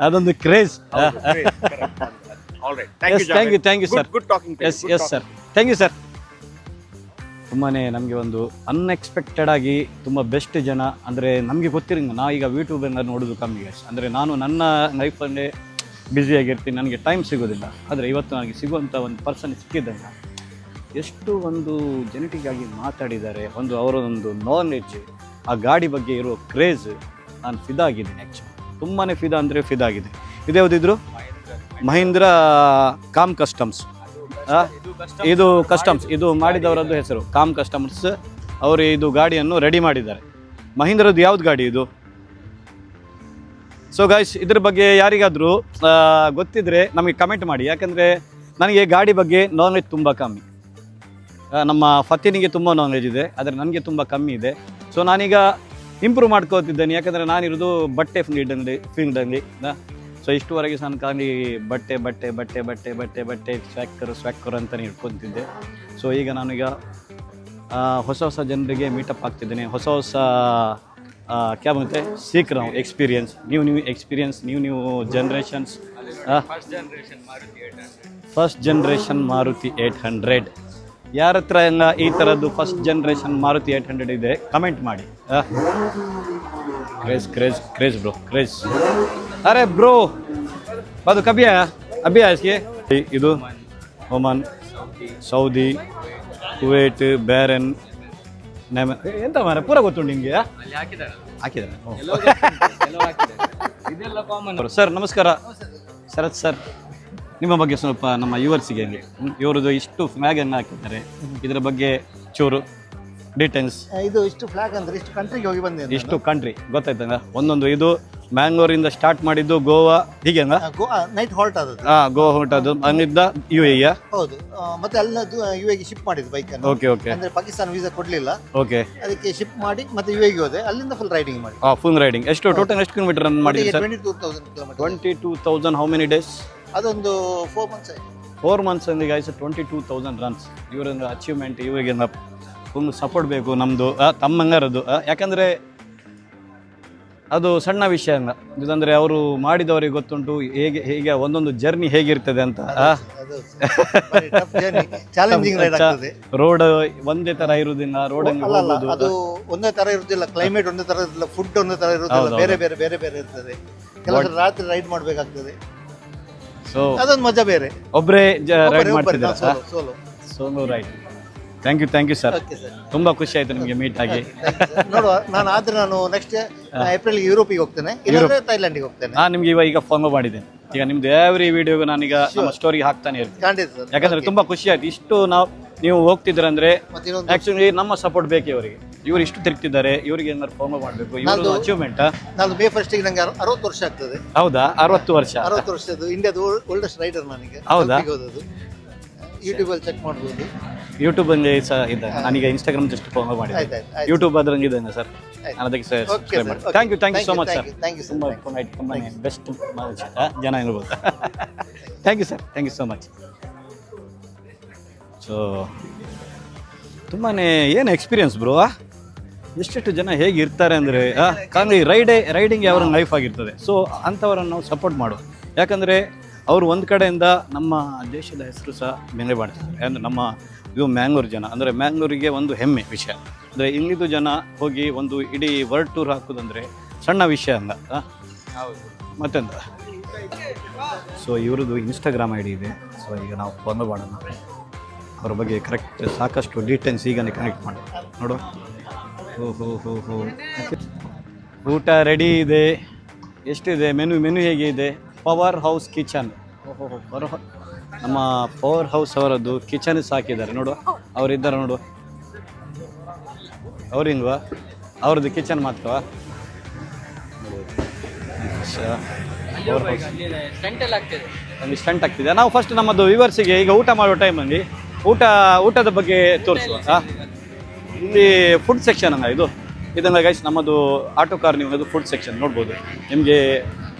ಅದೊಂದು craze. All right. Thank you sir. Good talking to you. Yes sir. Thank you sir. ತುಂಬಾನೇ ನಮಗೆ ಒಂದು unexpected ಆಗಿ ತುಂಬ best ಜನ ಅಂದರೆ ನಮಗೆ ಗೊತ್ತಿರಂಗ ನಾವೀಗ ಯೂಟ್ಯೂಬನ್ನು ನೋಡೋದು ಕಮ್ಮಿ ಗೈಸ್. ಅಂದರೆ ನಾನು ನನ್ನ ಲೈಫಲ್ಲೇ ಬ್ಯುಸಿಯಾಗಿರ್ತೀನಿ, ನನಗೆ ಟೈಮ್ ಸಿಗೋದಿಲ್ಲ. ಆದರೆ ಇವತ್ತು ನನಗೆ ಸಿಗುವಂಥ ಒಂದು ಪರ್ಸನ್ ಸಿಕ್ಕಿದ್ದಂಗೆ ಎಷ್ಟು ಒಂದು ಜೆನೆಟಿಕ್ ಆಗಿ ಮಾತಾಡಿದ್ದಾರೆ, ಒಂದು ಅವರ ಒಂದು ನಾಲೆಡ್ಜ್, ಆ ಗಾಡಿ ಬಗ್ಗೆ ಇರೋ ಕ್ರೇಜ್, ನಾನು ಫಿದಾ ಆಗಿದ್ದೀನಿ. ಆ್ಯಕ್ಚುಲಿ ತುಂಬಾ ಫಿದಾ ಅಂದರೆ ಫಿದಾ ಆಗಿದೆ. ಇದ್ಯಾವುದಿದ್ರು? ಮಹೀಂದ್ರ ಕಾಮ್ ಕಸ್ಟಮ್ಸ್. ಇದು ಕಸ್ಟಮ್ಸ್, ಇದು ಮಾಡಿದವರದ್ದು ಹೆಸರು ಕಾಮ್ ಕಸ್ಟಮರ್ಸ್. ಅವರು ಇದು ಗಾಡಿಯನ್ನು ರೆಡಿ ಮಾಡಿದ್ದಾರೆ. ಮಹೀಂದ್ರದ್ದು ಯಾವ್ದು ಗಾಡಿ ಇದು? ಸೊ ಗೈಸ್, ಇದ್ರ ಬಗ್ಗೆ ಯಾರಿಗಾದರೂ ಗೊತ್ತಿದ್ರೆ ನಮಗೆ ಕಮೆಂಟ್ ಮಾಡಿ. ಯಾಕಂದರೆ ನನಗೆ ಗಾಡಿ ಬಗ್ಗೆ ನಾಲೆಜ್ ತುಂಬ ಕಮ್ಮಿ. ನಮ್ಮ ಫತಿನಿಗೆ ತುಂಬ ನಾಲೆಜ್ ಇದೆ, ಆದರೆ ನನಗೆ ತುಂಬ ಕಮ್ಮಿ ಇದೆ. ಸೊ ನಾನೀಗ ಇಂಪ್ರೂವ್ ಮಾಡ್ಕೋತಿದ್ದೇನೆ. ಯಾಕಂದರೆ ನಾನಿರೋದು ಬಟ್ಟೆ ಫೀಲ್ಡಲ್ಲಿ. ಸೊ ಇಷ್ಟುವರೆಗೆ ನಾನು ಖಾಲಿ ಬಟ್ಟೆ ಸ್ವ್ಯಾಕರ್ ಅಂತಲೇ ಇಟ್ಕೊತಿದ್ದೆ. ಸೊ ಈಗ ನಾನೀಗ ಹೊಸ ಜನರಿಗೆ ಮೀಟಪ್ ಆಗ್ತಿದ್ದೇನೆ. ಹೊಸ क्या बोलते हैं, सीख रहा हूँ. Experience, new experience, new generations. First generation Maruti 800. ಯಾರ ಹತ್ರ ಎಲ್ಲ ಈ ಥರದ್ದು ಫಸ್ಟ್ ಜನ್ರೇಷನ್ ಮಾರುತಿ 800 ಇದೆ ಕಮೆಂಟ್ ಮಾಡಿ. Craze bro, craze. ಅರೆ ಬ್ರೋ ಅದು ಕಬಿಯಾ ಅಬಿಯಾ ಇಸ್ಗೆ. ಇದು ಒಮನ್, ಸೌದಿ, ಕುವೈಟ್, ಬ್ಯಾರನ್, ಎಂತ ಮಾರ ಪೂರ ಗೊತ್ತುಂಟು ನಿಮಗೆ? ಹಾಕಿದ್ದಾರೆ. ಸರ್ ನಮಸ್ಕಾರ. ಶರತ್ ಸರ್, ನಿಮ್ಮ ಬಗ್ಗೆ ಸ್ವಲ್ಪ ನಮ್ಮ ಯುವರ್ಸಿಗೆ ಇವರದು ಇಷ್ಟು ಫ್ಲಾಗ್ ಅನ್ನು ಹಾಕಿದ್ದಾರೆ, ಇದರ ಬಗ್ಗೆ ಚೂರು ಡೀಟೇಲ್ಸ್. ಇದು ಇಷ್ಟು ಫ್ಲಾಗ್ ಅಂದ್ರೆ ಇಷ್ಟು ಕಂಟ್ರಿಗೆ ಹೋಗಿ ಬಂದಿದೆ. ಇಷ್ಟು ಕಂಟ್ರಿ ಗೊತ್ತಾಯ್ತಂಗ? ಒಂದೊಂದು ಇದು ಮ್ಯಾಂಗ್ಳೂರಿಂದ ಸ್ಟಾರ್ಟ್ ಮಾಡಿದ್ದು ಗೋವಾ, ಹೀಗೆ ನೈಟ್ ಹಾಲ್ಟ್ ಆದದ್ದು. ಗೋವಾ ಹೊರಟದ್ದು ಅಲ್ಲಿಂದ UAE. ಹೌದು, ಮತ್ತೆ ಅಲ್ಲದು UAE ಶಿಪ್ ಮಾಡಿದ್ದು ಬೈಕ್ ಅನ್ನು. Okay okay. ಅಂದ್ರೆ ಪಾಕಿಸ್ತಾನ ವೀಸಾ ಕೊಡ್ಲಿಲ್ಲ, ಓಕೆ, ಅದಕ್ಕೆ ಶಿಪ್ ಮಾಡಿ ಮತ್ತೆ UAE ಹೋದೆ. ಅಲ್ಲಿಂದ ಫುಲ್ ರೈಡಿಂಗ್ ಮಾಡಿ. Full riding. ಎಷ್ಟು ಟೋಟಲ್ ಎಷ್ಟು ಕಿಲೋಮೀಟರ್ ರನ್ ಮಾಡಿದ್ರಿ sir? 22,000 kilometre. 22,000. How many days? ಅದೊಂದು 4 ಮಂತ್ಸ್ ಆಯ್ತು. 4 ಮಂತ್ಸ್ ಅಂದ ಗೈಸ್ 22,000 ರನ್ಸ್. ಇವರೊಂದು ಅಚೀವ್ಮೆಂಟ್. ಇವರಿಗೆ ಫುಲ್ ಸಪೋರ್ಟ್ ಬೇಕು ನಮ್ಮದು, ತಮ್ಮಂಗಾರದು. ಯಾಕಂದರೆ ಅದು ಸಣ್ಣ ವಿಷಯ ಅಲ್ಲ, ಇದಂದರೆ ಅವರು ಮಾಡಿದವರಿಗೆ ಗೊತ್ತುಂಟು ಹೇಗೆ ಒಂದೊಂದು ಜರ್ನಿ ಹೇಗಿರ್ತದೆ ಅಂತ. ಚಾಲೆಂಜಿಂಗ್ ರೈಡ್ ಆಗ್ತದೆ. ರೋಡ್ ಒಂದೇ ತರ ಇರುವುದಿಲ್ಲ, ರೋಡಲ್ಲಿ ಹೋಗೋದು ಅದು ಒಂದೇ ತರ ಇರುವುದಿಲ್ಲ, ಕ್ಲೈಮೇಟ್ ಒಂದೇ ತರ ಇರುವುದಿಲ್ಲ, ಫುಡ್ ಒಂದೇ ತರ ಇರುವುದಿಲ್ಲ, ಬೇರೆ ಬೇರೆ ಬೇರೆ ಬೇರೆ ಇರ್ತದೆ. ಕೆಲವರು ರಾತ್ರಿ ರೈಡ್ ಮಾಡ್ಬೇಕಾಗ್ತದೆ, ಸೊ ಅದೊಂದು ಮಜಾ ಬೇರೆ. ಒಬ್ಬರೇ ರೈಡ್ ಒಬ್ಬರೇ ಮಾಡ್ತಿದ್ದೀರಾ? Solo. Solo ride. Thank you sir. Okay sir, ತುಂಬಾ ಖುಷಿ ಆಯ್ತು ನಿಮಗೆ ಮೀಟ್ ಆಗಿ. ನೋಡುವ, ನಾನು ನೆಕ್ಸ್ಟ್ ಏಪ್ರಿಲ್ ಯುರೋಪಿಗೆ ಹೋಗ್ತೇನೆ, ಇಲ್ಲಾಂದ್ರೆ ಥೈಲ್ಯಾಂಡಿಗೆ ಹೋಗ್ತೇನೆ. ನಾನು ನಿಮ್ಗೆ ಈಗ ಫಾಲೋ ಮಾಡಿದ್ದೇನೆ. ಈಗ ನಿಮ್ದು ಎವ್ರಿ ವಿಡಿಯೋಗೂ ನಾನೀಗ ನಮ್ಮ ಸ್ಟೋರಿಗೆ ಹಾಕ್ತಾನೆ ಇರ್ತೀನಿ. ಖಂಡಿತ ಸರ್. ಯಾಕಂದ್ರೆ ತುಂಬಾ ಖುಷಿ ಆಯ್ತು. ಇಷ್ಟು ನೀವು ಹೋಗ್ತಿದ್ರಂದ್ರೆ ಮತ್ತೆ ಇನ್ನೊಂದು ಆಕ್ಚುಲಿ ನಮ್ಮ ಸಪೋರ್ಟ್ ಬೇಕು ಇವರಿಗೆ. ಇವರು ಇಷ್ಟು ತಿರುಗ್ತಿದ್ದಾರೆ, ಇವರಿಗೆ ಏನಾದ್ರು ಫಾಲೋ ಮಾಡಬೇಕು. ಇವರು ಅಚೀವ್ಮೆಂಟ್. ನಾನು ಮೇ 1st ನಂಗೆ 60 ವರ್ಷ ಆಗ್ತದೆ. ಹೌದಾ? 60 ವರ್ಷ. 60 ವರ್ಷದ್ದು ಇಂಡಿಯಾದ ಓಲ್ಡೆಸ್ಟ್ ರೈಡರ್ ನನಗೆ. ಹೌದಾ? ಯೂಟ್ಯೂಬ್ ಅಲ್ಲಿ ಚೆಕ್ ಮಾಡ್ಬೋದು. ಯೂಟ್ಯೂಬ್ ಅಲ್ಲಿ ಸಹ ಇದೆ. ನಾನೀಗ ಇನ್ಸ್ಟಾಗ್ರಾಮ್ ಜಸ್ಟ್ ಫಾಲೋ ಮಾಡಿದ್ದೆ. ಆಯ್ತು. ಯೂಟ್ಯೂಬ್ ಅದ್ರಂಗೆ ಇದೆ ಸರ್. ನಾನು ಅದಕ್ಕೆ ಸಬ್ಸ್ಕ್ರೈಬ್ ಮಾಡಿ. Thank you so much sir. Thank you ತುಂಬಾ ತುಂಬಾ ಬೆಸ್ಟ್ ಜನ ಇರ್ಬೋದು. Thank you so much. So ತುಂಬಾ ಏನು ಎಕ್ಸ್ಪೀರಿಯನ್ಸ್ ಬ್ರೋ. ಎಷ್ಟೆಷ್ಟು ಜನ ಹೇಗೆ ಇರ್ತಾರೆ ಅಂದರೆ ಕಾರಣ ಈ ರೈಡಿಂಗ್ ಅವರ ಲೈಫ್ ಆಗಿರ್ತದೆ. ಸೊ ಅಂಥವರನ್ನು ನಾವು ಸಪೋರ್ಟ್ ಮಾಡುವ. ಯಾಕಂದರೆ ಅವರು ಒಂದು ಕಡೆಯಿಂದ ನಮ್ಮ ದೇಶದ ಹೆಸರು ಸಹ ಬೆಲೆ ಮಾಡ್ತಿದ್ದಾರೆ. ಅಂದರೆ ನಮ್ಮ ಇದು ಮ್ಯಾಂಗ್ಳೂರು ಜನ ಅಂದರೆ ಮ್ಯಾಂಗ್ಳೂರಿಗೆ ಒಂದು ಹೆಮ್ಮೆ ವಿಷಯ. ಅಂದರೆ ಇಲ್ಲಿದು ಜನ ಹೋಗಿ ಒಂದು ಇಡೀ ವರ್ಲ್ಡ್ ಟೂರ್ ಹಾಕೋದಂದರೆ ಸಣ್ಣ ವಿಷಯ ಅಲ್ಲ. ಮತ್ತೆಂತ. ಸೊ ಇವ್ರದ್ದು ಇನ್ಸ್ಟಾಗ್ರಾಮ್ ಐ ಡಿ ಇದೆ. ಸೊ ಈಗ ನಾವು ಫಾಲೋ ಮಾಡೋಣ. ಅವ್ರ ಬಗ್ಗೆ ಕರೆಕ್ಟ್ ಸಾಕಷ್ಟು ಡೀಟೇಲ್ಸ್ ಈಗನೇ ಕನೆಕ್ಟ್ ಮಾಡಿ ನೋಡು. ಹೋ ಊಟ ರೆಡಿ ಇದೆ. ಎಷ್ಟಿದೆ ಮೆನು ಹೇಗೆ ಇದೆ? Power house kitchen. ನಮ್ಮ ಪವರ್ ಹೌಸ್ ಅವರದ್ದು ಕಿಚನ್ ಸಾಕಿದ್ದಾರೆ ನೋಡು. ಅವರಿದ್ದಾರೆ ನೋಡು. ಅವ್ರಿಂಗವಾ ಅವ್ರದ್ದು ಕಿಚನ್ ಮಾತ್ರವಾ? ಒಂದು ಸ್ಟಂಟ್ ಆಗ್ತಿದೆ. ನಾವು ಫಸ್ಟ್ ನಮ್ಮದು ವ್ಯೂವರ್ಸಿಗೆ ಈಗ ಊಟ ಮಾಡುವ ಟೈಮಲ್ಲಿ ಊಟದ ಬಗ್ಗೆ ತೋರಿಸುವ. ಇಲ್ಲಿ ಫುಡ್ ಸೆಕ್ಷನ್ ಅಲ್ಲ ಇದನ್ನ ಗೈಸ್, ನಮ್ಮದು ಆಟೋ ಕಾರ್ ನೀವು ಅದು ಫುಡ್ ಸೆಕ್ಷನ್ ನೋಡ್ಬೋದು. ನಿಮಗೆ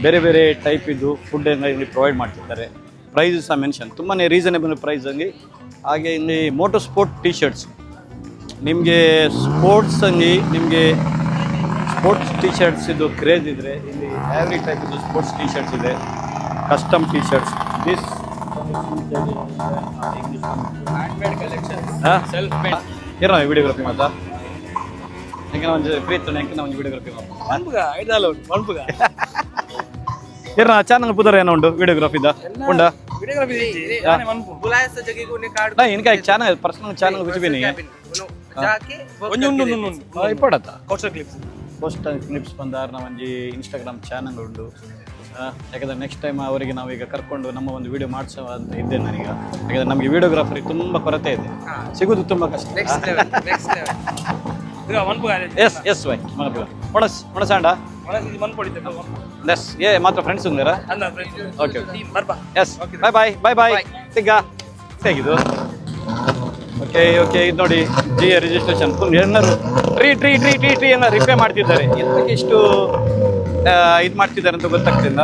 ಬೇರೆ ಬೇರೆ ಟೈಪ್ ಇದು ಫುಡ್ಡನ್ನು ಇಲ್ಲಿ ಪ್ರೊವೈಡ್ ಮಾಡ್ತಿರ್ತಾರೆ. ಪ್ರೈಸ್ ಸಹ ಮೆನ್ಷನ್ ತುಂಬಾ ರೀಸನೇಬಲ್ ಪ್ರೈಸಲ್ಲಿ. ಹಾಗೆ ಇಲ್ಲಿ ಮೋಟೋ ಸ್ಪೋರ್ಟ್ ಟಿ ಶರ್ಟ್ಸ್, ನಿಮಗೆ ಸ್ಪೋರ್ಟ್ಸಲ್ಲಿ ನಿಮಗೆ ಸ್ಪೋರ್ಟ್ಸ್ ಟಿ ಶರ್ಟ್ಸ್ ಇದು ಕ್ರೇಜ್ ಇದ್ದರೆ ಇಲ್ಲಿ ಎವ್ರಿ ಟೈಪ್ ಇದು ಸ್ಪೋರ್ಟ್ಸ್ ಟಿ ಶರ್ಟ್ಸ್ ಇದೆ. ಕಸ್ಟಮ್ ಟಿ ಶರ್ಟ್ಸ್ ದಿಸ್ ಏನೋ ವಿಡಿಯೋಗ್ರಫಿ ಮಾತಾ ಹೆಂಗೆ ಒಂದು ಫ್ರೀ ಇತ್ತು ಹೆಂಗೆ ನಾವು ವಿಡಿಯೋಗ್ರಫಿ ಏನ ಚಾನಲ್ ಪುದರ್ ಏನೋ ಉಂಟು ವಿಡಿಯೋಗ್ರಫಿದ ಉಂಡ ಇನ್ಕ ಚಾನಲ್ ಪರ್ಸನಲ್ ಚಾನಲ್ ಕುಚಿಬಿನಿ ಇಪ್ಪಡತ್ತ ಕೋಸ್ಟಲ್ ಕ್ಲಿಪ್ಸ್ ಬಂದಾರ ಒಂಜಿ ಇನ್ಸ್ಟಾಗ್ರಾಮ್ ಚಾನಲ್ ಉಂಟು. ಯಾಕಂದರೆ ನೆಕ್ಸ್ಟ್ ಟೈಮ್ ಅವರಿಗೆ ನಾವೀಗ ಕರ್ಕೊಂಡು ನಮ್ಮ ಒಂದು ವಿಡಿಯೋ ಮಾಡಿಸೋ ಅಂತ ಇದ್ದೇನೆ ನಾನೀಗ. ಯಾಕಂದರೆ ನಮಗೆ ವಿಡಿಯೋಗ್ರಾಫರಿಗೆ ತುಂಬ ಕೊರತೆ ಇದೆ, ಸಿಗೋದು ತುಂಬ ಕಷ್ಟ. ಎಸ್ ವೈ ಮೊಣಸಾಂಡ ಎಸ್ ಏ ಮಾತ್ರ ಫ್ರೆಂಡ್ಸ್ ಉಂದಾರ? ಓಕೆ ಎಸ್ ಬಾಯ್ ಸಿಗ್ಗ ಹೇಗಿದು? ಓಕೆ ಇದು ನೋಡಿ ಜಿ ರಿಜಿಸ್ಟ್ರೇಷನ್ ಫುಲ್ ಎಲ್ಲರೂ ಟ್ರೀ ಎಲ್ಲ ರಿಪೇ ಮಾಡ್ತಿದ್ದಾರೆ. ಎಂತಕ್ಕೆ ಇಷ್ಟು ಇದು ಮಾಡ್ತಿದ್ದಾರೆ ಅಂತ ಗೊತ್ತಾಗ್ತಿಲ್ಲ.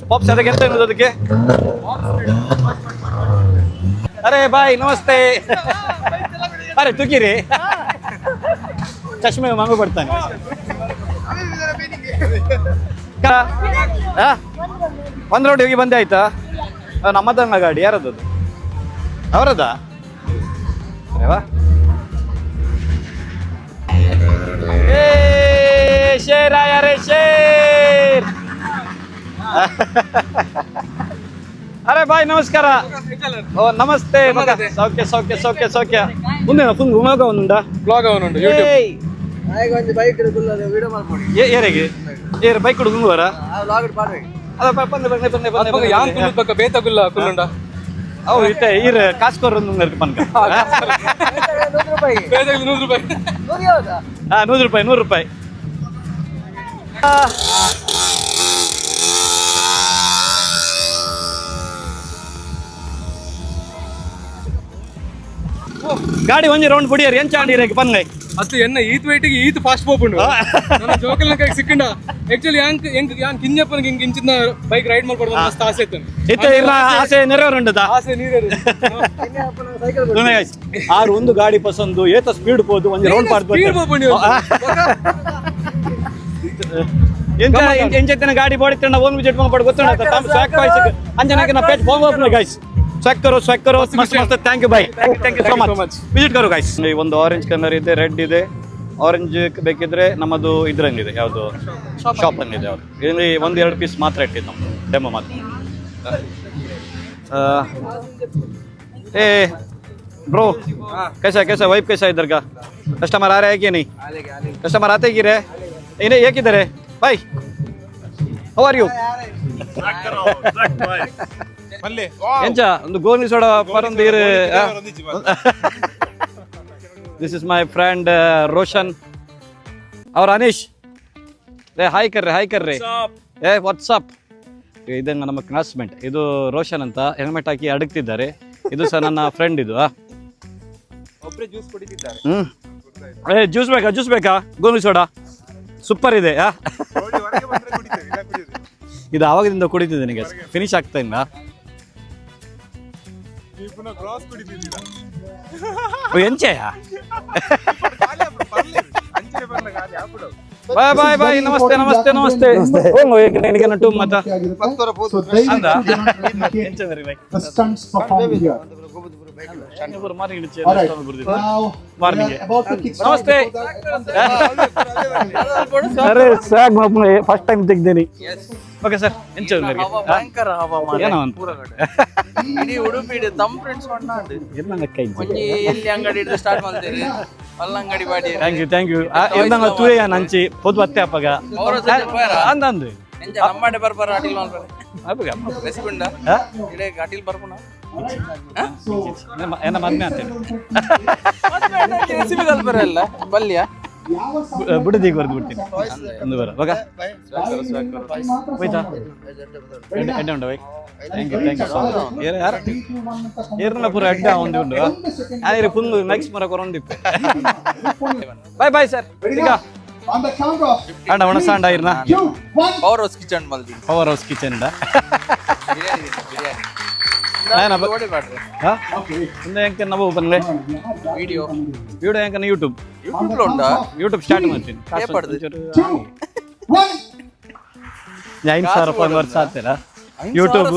ಪಾಪ್ಸ್ ಅದಕ್ಕೆ ಎಂತ ಇರೋದು ಅದಕ್ಕೆ? ಅರೆ ಬಾಯ್ ನಮಸ್ತೆ. ಅರೆ ತುಕಿರಿ ಚಶ್ಮೆ ಮಂಗು ಕೊಡ್ತಾನೆ. ಒಂದು ರೋಡ್ ಹೋಗಿ ಬಂದೆ ಆಯ್ತಾ? ನಮ್ಮದನ್ನ ಗಾಡಿ ಯಾರದ್ದು? ಅವರದಾ? ಅರೆವಾ ಶೇರ್ ಆಯಾರೆ ಶೇರ್. ಅರೆ ಬಾಯ್ ನಮಸ್ಕಾರ. ಓ ನಮಸ್ತೆ. ಸೌಖ್ಯ ಮುಂದೆ ಫುಲ್ ಗುಮಾಗ ಅವನುಂಡ ಬ್ಲಾಗ್ ಅವನುಂಡು ಏರಿಗೆ ಏರ್ ಬೈಕ್ ಕೊಡು ಗುಂಗುವರ ಅವು ಇತ್ತೆ ಈರ್ ಕಾಸ್ಕೋರ್ ಪನ್ಕ ₹100. ಗಾಡಿ ಒಂಜಿ ರೌಂಡ್ ಪುಡಿಯರ್ ಎಂಚ ಆಂಡಿರೇಗೆ ಪನ್ಗೈ ಅತ್ತು ಎನ್ನ ಈತ್ ವೈಟಿಗೆ ಈತ್ ಫಾಸ್ಟ್ ಪೋಪುಂಡು ನನ್ನ ಜೋಕಲ್ನ ಕೈ ಸಿಕ್ಕಿಂಡ ಆಕ್ಚುಲಿ ಯಾನ್ ಕಿಂಜಪ್ಪನಿಗೆ ಹಿಂಗೆ ಇಂಚಿನ ಬೈಕ್ ರೈಡ್ ಮಾಡ್ಕೊಡೋದು ಮಸ್ತ್ ಆಸೆ ಇತ್ತು. ಇತ್ತೆ ಇಲ್ಲ ಆಸೆ ನೆರವೇರುಂಡದ ಆಸೆ ನೀರೇರು ಆರು ಒಂದು ಗಾಡಿ ಪಸಂದು ಏತ ಸ್ಪೀಡ್ ಪೋದು ಒಂಜಿ ರೌಂಡ್ ಸ್ಪೀಡ್ ಪಾಡ್ಬೋದು. ಪೋಪುಂಡು ಎಂಚೆತ್ತಿನ ಗಾಡಿ ಬೋಡಿತ್ತು ಓನ್ ವಿಸಿಟ್ ಮಾಡ್ಬೋದು ಗೊತ್ತುಂಟ ತಮ್ಮ ಸ್ವಾಕ್ ಪಾಯ್ಸ್ ಅಂಜನಾಗೆ ನಾ page form open guys swag ಕರೋ ಮಸ್ತ್ ಮಸ್ತ್ thank you bye thank you so much visit ಕರೋ ಗೈಸ್ ಒಂದು ಆರೆಂಜ್ ಕಲರ್ ಇದೆ ರೆಡ್ ಇದೆ ಆರೆಂಜ್ ಬೇಕಿದ್ರೆ ನಮ್ಮದು ಇದ್ರಂಗಿದೆ ಯಾವುದು ಶಾಪ್ ಅಂದಿದೆ ಯಾವುದು ಇಲ್ಲಿ 1-2 ಪೀಸ್ ಮಾತ್ರ ಇಟ್ಟಿದ್ದು ನಮ್ಮದು ಡೆಮೋ ಮಾತ್ರ ए ब्रो कैसा वाइफ कैसा इधर का कस्टमर आ रहा है कि नहीं कस्टमर आते ही रहे इन्हें ये किधर है भाई हाउ आर यू ಎಂಚ ಒಂದು ಗೋಲಿ ಸೋಡ ಪರಂದೀರ್ this is my friend Roshan और अनिश रे हाई कर रहे ए व्हाट्सअप ಇದಂಗ ನಮ್ಮ ಕ್ಲಾಸ್ಮೇಟ್ ಇದು ರೋಷನ್ ಅಂತ ಹೆಲ್ಮೆಟ್ ಹಾಕಿ ಅಡಗ್ತಿದ್ದಾರೆ ಇದು ಸಹ ನನ್ನ ಫ್ರೆಂಡ್ ಇದು ಒಬ್ಬರೇ ಜ್ಯೂಸ್ ಕುಡಿತಿದ್ದಾರೆ ಜ್ಯೂಸ್ ಬೇಕಾ ಗೋಲಿ ಸೋಡಾ ಸೂಪರ್ ಇದೆ ಇದು ಆವಾಗಿಂದ ಕುಡಿತಿದ್ದೆ ನನಗೆ ಫಿನಿಶ್ ಆಗ್ತಾ ಇಲ್ಲ ಎಂಚೆಯ ಬಾಯ್ ಬಾಯ್ ನಮಸ್ತೆ ಹೋಗೋ ನಿನಗೆ ನಟು ಮತ ಅಂದ ಎಂಚಂದ್ರಿ ಬೈ ನಮಸ್ತೆ ಅರೆ ಸಾಗ್ ಫಸ್ಟ್ ಟೈಮ್ ತೆಗ್ದೇನಿ ಓಕೆ ಸರ್ ಎಂಚಂದ್ರಿ ಭಯಂಕರ ಹವಾಮಾನ ಏನೋ ಇಡೀ ಉಡುಪಿ ತಮ್ಮ ಫ್ರೆಂಡ್ಸ್ ಹೊಂಡಾಂಡು ಎಲ್ಲ ಕೈ ಒಂಜಿ ಎಲ್ಲಿ ಅಂಗಡಿ ಹಿಡಿದು ಸ್ಟಾರ್ಟ್ ಮಾಡ್ತೀರಿ ಅಲ್ಲಂಗಡಿ ಬಾಡಿ ಥ್ಯಾಂಕ್ ಯು ಎಂದಂಗ ತೂಯ ನಂಚಿ ಪೊದು ಅತ್ತೆ ಅಪ್ಪಗ ಅಂದಂದು ಎಂಜ ನಮ್ಮಡೆ ಬರ್ಬಾರ ಅಟಿಲ್ ಮಾಡ್ತಾರೆ ರೆಸ್ಪುಂಡ ಇಡೆ ಅಟಿಲ್ ಬರ್ಪುನ ಏನ ಮದ್ಮೆ ಅಂತೇಳಿ ರೆಸಿಪಿ ಕಲ್ಪರಲ್ಲ ಬಲ್ಯ ಬಿಡದಿಗೆ ಬರ್ದು ಬಿಡ್ತೀನಿ ಒಂದು ಬರ ಓಕೆ ಹೋಯ್ತಾ ಎಡ್ಡೆ ಉಂಟು bye thank you so much ಏರ್ನ ಪೂರ ಅಡ್ಡ ಒಂದು ಉಂಟು ಆದರೆ ಫುಲ್ ನೆಕ್ಸ್ಟ್ ಮರ ಕೊರೊಂದಿಪ್ಪೆ ಬಾಯ್ ಸರ್ ಈಗ ಅಂಡ ಒಣಸಾಂಡ ಇರ್ನ ಪವರ್ ಹೌಸ್ ಕಿಚನ್ ಮಲ್ದಿ ಪವರ್ ಹೌಸ್ ಕಿಚನ್ ಎಂಕ ನಾವು ಬಂದ್ರೆ ವಿಡಿಯೋ ಎಂಕನ ಯೂಟ್ಯೂಬ್ ಯೂಟ್ಯೂಬ್ ಸ್ಟಾರ್ಟ್ ಮಾಡ್ತೀನಿ 5,000 ಫಾಲೋವರ್ಸ್ ಆಗ್ತೀರಾ ಯೂಟ್ಯೂಬ್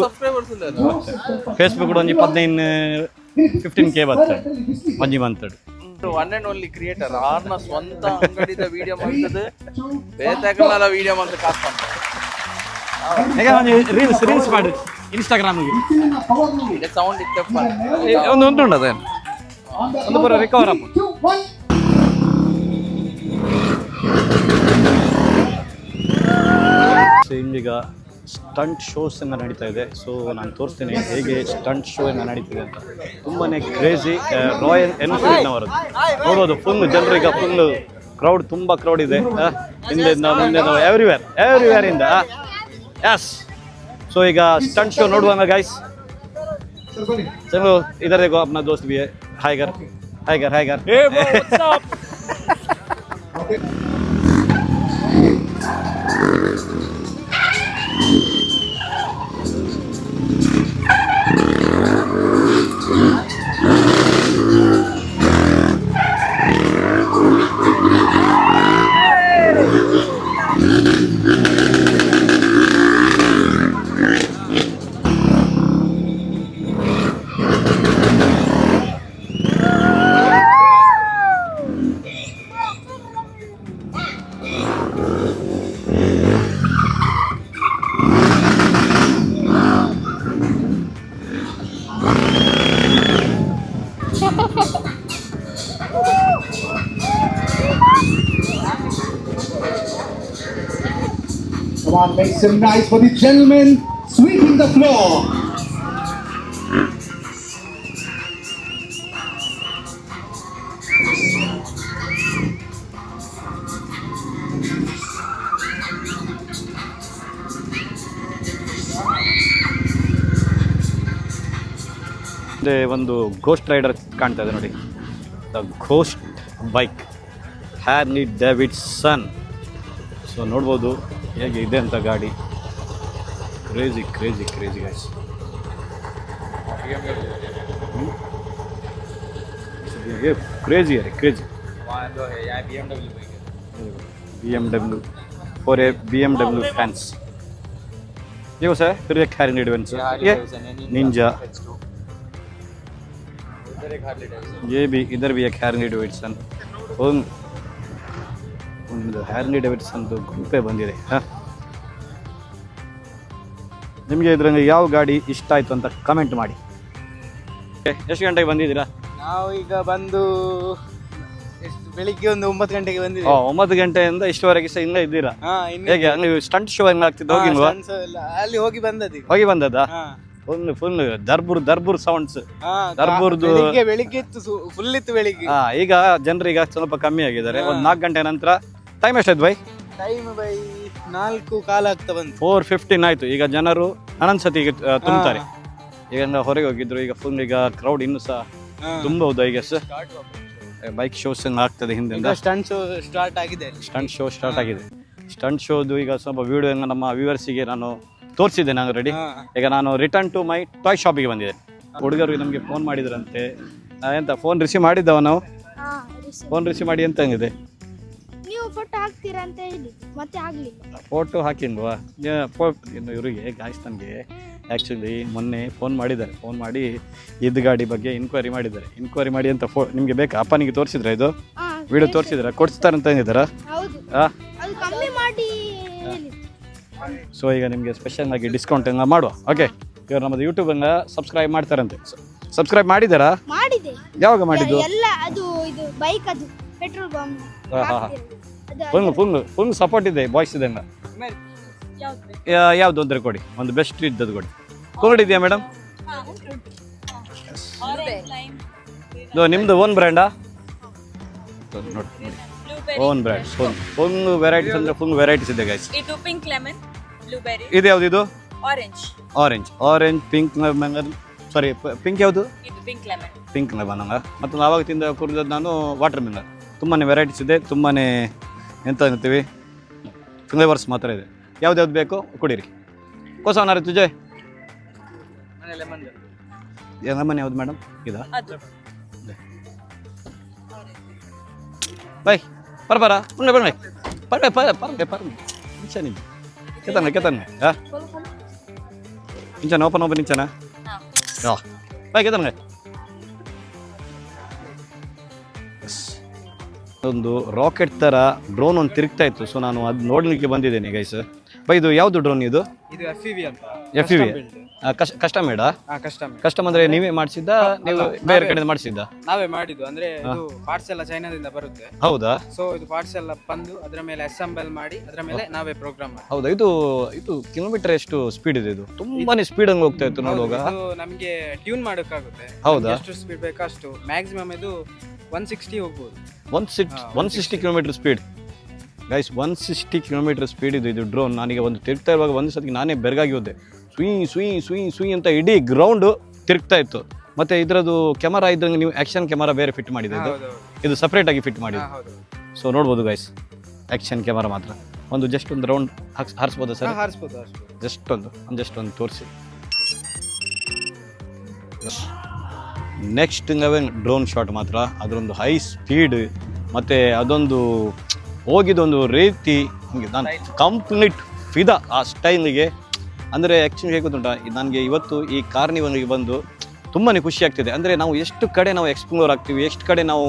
ಫೇಸ್ಬುಕ್ ಕೂಡ ಒಂದು 15K ಬರ್ತದೆ ಮಂಜಿ ಮಂತಡ್ ಒನ್ ಅಂಡ್ ಓನ್ಲಿ ಕ್ರಿಯೇಟರ್ ಆರ್ನ ಸ್ವಂತ ಅಂಗಡಿದ ವಿಡಿಯೋ ಮಾಡ್ತದೆ ಬೇತಾಗಲ್ಲ ವಿಡಿಯೋ ಮಾಡ್ತ ಕಾಸ್ತ ಈಗ ರೀಲ್ಸ್ ಮಾಡಿ ಇನ್ಸ್ಟಾಗ್ರಾಮ್ಗೆ ಇದೆ ಸೌಂಡ್ ಇತ್ತಪ್ಪ ಒಂದು ಉಂಟು ಅದೇ ಒಂದು ಪೂರ ರಿಕವರ್ ಅಪ್ ಈಗ ಸ್ಟಂಟ್ ಶೋಸ್ ಎಲ್ಲ ನಡೀತಾ ಇದೆ ಸೊ ನಾನು ತೋರಿಸ್ತೇನೆ ಹೇಗೆ ಸ್ಟಂಟ್ ಶೋ ಎಲ್ಲ ನಡೀತಿದೆ ಅಂತ ತುಂಬಾ ಕ್ರೇಜಿ ರಾಯಲ್ ಎನ್ಫೀಲ್ಡ್ನವರದ್ದು ನೋಡ್ಬೋದು ಫುಲ್ ಜನರೀಗ ಫುಲ್ ಕ್ರೌಡ್ ತುಂಬ ಕ್ರೌಡ್ ಇದೆ ಹಿಂದೆಯಿಂದ ಮುಂದೆಯಿಂದ ಎವ್ರಿವೇರ್ ಇಂದ ಯಸ್ ಸೊ ಈಗ स्टंट शो ನೋಡುವಾಗ गाइस चलो इधर देखो अपना दोस्त भी है हाय कर ए what's up Come on, make some noise for the gentleman sweeping the floor. ಒಂದು ಘೋಸ್ಟ್ ರೈಡರ್ ಕಾಣ್ತಾ ಇದೆ ನೋಡಿ, the ghost bike Harley Davidson. So ನೋಡ್ಬೋದು ಹೇಗೆ ಇದೆ ಅಂತ ಗಾಡಿ. Crazy crazy crazy guys. Crazy ಅರೆ crazy. BMW for a BMW fans. ये सर फिर एक Harley Davidson ये Ninja ये भी इधर भी एक Harley Davidson ಒಂದು Harley Davidson ಗ್ರೂಪೇ ಬಂದಿದೆ ನಿಮಗೆ ಇದ್ರಂಗೆ ಯಾವ ಗಾಡಿ ಇಷ್ಟ ಆಯ್ತು ಅಂತ ಕಮೆಂಟ್ ಮಾಡಿ. ಎಷ್ಟು ಗಂಟೆಗೆ ಬಂದಿದ್ದೀರಾ? ನಾವು ಈಗ ಬಂದು ಬೆಳಿಗ್ಗೆ ಒಂದು 9 ಗಂಟೆಗೆ ಬಂದಿದ್ದೀವಿ. 9 ಗಂಟೆಯಿಂದ ಇಷ್ಟವರೆಗೆ ಸಹ ಇಲ್ಲೇ ಇದ್ದೀರಾ? ಹೇಗೆ ನೀವು ಸ್ಟಂಟ್ ಶೋ ಹೆಂಗ್ ಆಗ್ತಿದ್ದು ಹೋಗಿಲ್ವಾ? ಅಲ್ಲಿ ಹೋಗಿ ಬಂದದ್ದು. ಹೋಗಿ ಬಂದದ್ದಾ? Full ದರ್ಬುರ್ sounds. ದರ್ಬುರ್ದು ಬೆಳಿಗ್ಗೆ ಇತ್ತು, ಫುಲ್ ಇತ್ತು ಬೆಳಿಗ್ಗೆ. ಈಗ ಜನರಿಗೆ ಸ್ವಲ್ಪ ಕಮ್ಮಿ ಆಗಿದ್ದಾರೆ. ಒಂದು 4 ಗಂಟೆ ನಂತರ ಟೈಮ್ ಎಷ್ಟಾಯ್ತು ಬೈ? ಟೈಮ್ ಬೈ 4:15 ಆಗ್ತಾ ಬಂತು. 4:15 ಆಯ್ತು. ಈಗ ಜನರು ಅನಂತ ಸತಿ ತುಂಬುತ್ತಾರೆ. ಈಗ ಹೊರಗೆ ಹೋಗಿದ್ರು, ಈಗ ಫುಲ್ ಈಗ ಕ್ರೌಡ್ ಇನ್ನೂ ಸಹ ತುಂಬಬಹುದು. ಈಗ ಬೈಕ್ ಶೋಸ್ ಆಗ್ತದೆ ಹಿಂದೆ. ಸ್ಟಂಟ್ ಶೋ ಸ್ಟಾರ್ಟ್ ಆಗಿದೆ. ಸ್ಟಂಟ್ ಶೋದು ಈಗ ಸ್ವಲ್ಪ ವಿಡಿಯೋ ನಮ್ಮ ವ್ಯೂವರ್ಸಿಗೆ ನಾನು ತೋರಿಸಿದ್ದೆ. ನಾನು ರೆಡಿ. ಈಗ ನಾನು ರಿಟರ್ನ್ ಟು ಮೈ ಟಾಯ್ ಶಾಪಿಗೆ ಬಂದಿದ್ದೆ. ಹುಡುಗರು ನಮಗೆ ಫೋನ್ ಮಾಡಿದ್ರಂತೆ. ಎಂತ ಫೋನ್ ರಿಸೀವ್ ಮಾಡಿದ್ದವ ನಾವು? ಫೋನ್ ರಿಸೀವ್ ಮಾಡಿ ಎಂತ ಹಂಗಿದೆ? ನೀವು ಫೋಟೋ ಹಾಕ್ತೀರಾ ಅಂತ ಹೇಳಿ ಮತ್ತೆ ಆಗ್ಲಿಲ್ಲ. ಫೋಟೋ ಹಾಕಿಲ್ವಾ? ಇನ್ನು ಇವರಿಗೆ ಗಾಯ್ಸ್ ನನಗೆ ಆ್ಯಕ್ಚುಲಿ ಮೊನ್ನೆ ಫೋನ್ ಮಾಡಿದ್ದಾರೆ. ಫೋನ್ ಮಾಡಿ ಇದ್ದ ಗಾಡಿ ಬಗ್ಗೆ ಇನ್ಕ್ವೈರಿ ಮಾಡಿದ್ದಾರೆ. ಇನ್ಕ್ವೈರಿ ಮಾಡಿ ಅಂತ ನಿಮಗೆ ಬೇಕಾ? ಅಪ್ಪನಿಗೆ ತೋರಿಸಿದ್ರ? ಇದು ವಿಡಿಯೋ ತೋರಿಸಿದ್ರ? ಕೊಡಿಸ್ತಾರಂತ ಹೇಳಿದಾರ? ಅದು ಕಮ್ಮಿ ಮಾಡಿ ಹೇಳಿ. ಸೊ ಈಗ ನಿಮಗೆ ಸ್ಪೆಷಲ್ ಆಗಿ ಡಿಸ್ಕೌಂಟ್ ಎಲ್ಲ ಮಾಡುವ. ಓಕೆ, ಇವರು ನಮ್ಮದು ಯೂಟ್ಯೂಬ್ ಎಲ್ಲ ಸಬ್ಸ್ಕ್ರೈಬ್ ಮಾಡ್ತಾರಂತೆ. ಸಬ್ಸ್ಕ್ರೈಬ್ ಮಾಡಿದಾರಾ? ಮಾಡಿದೆ. ಯಾವಾಗ ಮಾಡಿದ್ದು? ಎಲ್ಲ ಅದು ಇದು ಬೈಕ್ ಅದು ಪೆಟ್ರೋಲ್ ಬಾಂಬ್. ಫುಲ್ ಸಪೋರ್ಟ್ ಇದೆ ಬಾಯ್ಸ್ ಇದೆಲ್ಲ. ಯಾವ್ದು ಅಂದ್ರೆ ಕೊಡಿ, ಒಂದು ಬೆಸ್ಟ್ ಇದ್ದದ್ದು ಕೊಡಿ. ಕೊಡಿದ್ಯಾ ಮೇಡಮ್? ನಿಮ್ದು ಓನ್ ಬ್ರ್ಯಾಂಡಾ? ನೋಡಿ ಓನ್ ಬ್ರ್ಯಾಂಡ್. ಫುಲ್ ವೆರೈಟೀಸ್ ಅಂದ್ರೆ ಫುಲ್ ವೆರೈಟೀಸ್ ಇದೆ ಗೈಸ್. ಇದು ಪಿಂಕ್ ಲೆಮನ್, ಬ್ಲೂಬೆರಿ. ಇದು ಯಾವ್ದು? ಇದು ಆರೆಂಜ್, ಪಿಂಕ್ ಲೆಮನ್. ಸಾರಿ, ಪಿಂಕ್ ಯಾವುದು? ಇದು ಪಿಂಕ್ ಲೆಮನ್. ಮತ್ತು ಆವಾಗ ತಿಂದ ಕುಡಿದದ್ದು ನಾನು ವಾಟರ್ ಮೆಲನ್. ತುಂಬಾ ವೆರೈಟೀಸ್ ಇದೆ. ತುಂಬಾ ಎಂತ ಅಂತೀವಿ, ಫ್ಲೇವರ್ಸ್ ಮಾತ್ರ ಇದೆ. ಯಾವ್ದು ಬೇಕು ಕುಡೀರಿ. ಕೋಸವನಾರ ತುಜೆ ಲೆಮನ್ ಯಾವ್ದು ಮೇಡಮ್? ಇದಾ? ಬೈ ಬರ ಉಂಡೆ ಬನ್ನಿ ಪರ್ಲೆ ನಿಂಚನೆ ಕೆತ್ತನೆ ನಿಂಚನೆ ಓಪನ್ ನಿಂಚನ ಬೈ ಕೆತ್ತನೆ. ಒಂದು ರಾಕೆಟ್ ಥರ ಡ್ರೋನ್ ಒಂದು ತಿರುಗ್ತಾ ಇತ್ತು. ಸೊ ನಾನು ಅದು ನೋಡಲಿಕ್ಕೆ ಬಂದಿದ್ದೇನೆ ಗೈಸ್. ಬೈ ಇದು ಯಾವುದು ಡ್ರೋನ್ ಇದು? ಇದು FPV ಅಂತ. FPV custom ಮೇಡಾ? ಕಸ್ಟಮ್ ಅಂದ್ರೆ ನೀವೇ ಮಾಡಿಸಿದ್ದ? ನೀವು ಬೇರೆ ಕಡೆಯಿಂದ ಮಾಡಿಸಿದ್ದ? ನಾವೇ ಮಾಡಿದ್ದು. ಅಂದ್ರೆ ಇದು ಪಾರ್ಟ್ಸ್ ಎಲ್ಲ ಚೈನಾದಿಂದ ಬರುತ್ತೆ. ಹೌದಾ? ಸೊ ಇದು ಪಾರ್ಟ್ಸ್ ಎಲ್ಲ ಬಂದು ಅದರ ಮೇಲೆ ಅಸೆಂಬಲ್ ಮಾಡಿ ಅದರ ಮೇಲೆ ನಾವೇ ಪ್ರೋಗ್ರಾಮ್ ಮಾಡಿ. ಹೌದಾ? ಇದು ಕಿಲೋಮೀಟರ್ ಎಷ್ಟು ಸ್ಪೀಡ್ ಇದೆ? ಇದು ತುಂಬಾನೇ ಸ್ಪೀಡ್ ಹಂಗೆ ಹೋಗ್ತಾ ಇತ್ತು ನೋಡುವಾಗ. ಇದು ನಮಗೆ ಟ್ಯೂನ್ ಮಾಡೋಕ್ಕಾಗುತ್ತೆ. ಹೌದಾ? ಎಷ್ಟು ಸ್ಪೀಡ್ ಬೇಕೋ ಅಷ್ಟು. ಮ್ಯಾಕ್ಸಿಮಮ್ ಇದು 160 ಹೋಗ್ಬೋದು. 160 kilometre speed guys. 160 kilometre speed ಇದು ಡ್ರೋನ್. ನಾನೀಗ ಒಂದು ತಿರುಗ್ತಾ ಇರುವಾಗ ಒಂದು ಸತಿ ನಾನೇ ಬೆರಗಾಗಿ ಹೋದೆ. ಸುಯಿ ಅಂತ ಇಡೀ ಗ್ರೌಂಡ್ ತಿರುಗ್ತಾ ಇತ್ತು. ಮತ್ತೆ ಇದರದ್ದು ಕ್ಯಾಮರಾ ಇದ್ದಂಗೆ ನೀವು ಆಕ್ಷನ್ ಕ್ಯಾಮರಾ ಬೇರೆ ಫಿಟ್ ಮಾಡಿದೆ. ಇದು ಸಪ್ರೇಟ್ ಆಗಿ ಫಿಟ್ ಮಾಡಿದೆ. ಸೊ ನೋಡ್ಬೋದು ಗೈಸ್, ಆಕ್ಷನ್ ಕ್ಯಾಮರಾ ಮಾತ್ರ. ಒಂದು ಜಸ್ಟ್ ಒಂದು ರೌಂಡ್ ಹಾರಿಸ್ಬೋದಾ ಸರ್? ಜಸ್ಟ್ ಒಂದು ತೋರಿಸಿ. ನೆಕ್ಸ್ಟ್ ಡ್ರೋನ್ ಶಾಟ್ ಮಾತ್ರ ಅದರೊಂದು ಹೈ ಸ್ಪೀಡ್ ಮತ್ತು ಅದೊಂದು ಹೋಗಿದೊಂದು ರೀತಿ ಹಿಂಗೆ ನಾನು ಕಂಪ್ಲೀಟ್ ಫಿದಾ ಆ ಸ್ಟೈಲಿಗೆ. ಅಂದರೆ ಆ್ಯಕ್ಚುಲಿ ಹೇಗೆ ಗೊತ್ತುಂಟ, ನನಗೆ ಇವತ್ತು ಈ ಕಾರ್ನಿವಲ್ಗೆ ಬಂದು ತುಂಬಾ ಖುಷಿ ಆಗ್ತಿದೆ. ಅಂದರೆ ನಾವು ಎಷ್ಟು ಕಡೆ ನಾವು ಎಕ್ಸ್ಪ್ಲೋರ್ ಆಗ್ತೀವಿ, ಎಷ್ಟು ಕಡೆ ನಾವು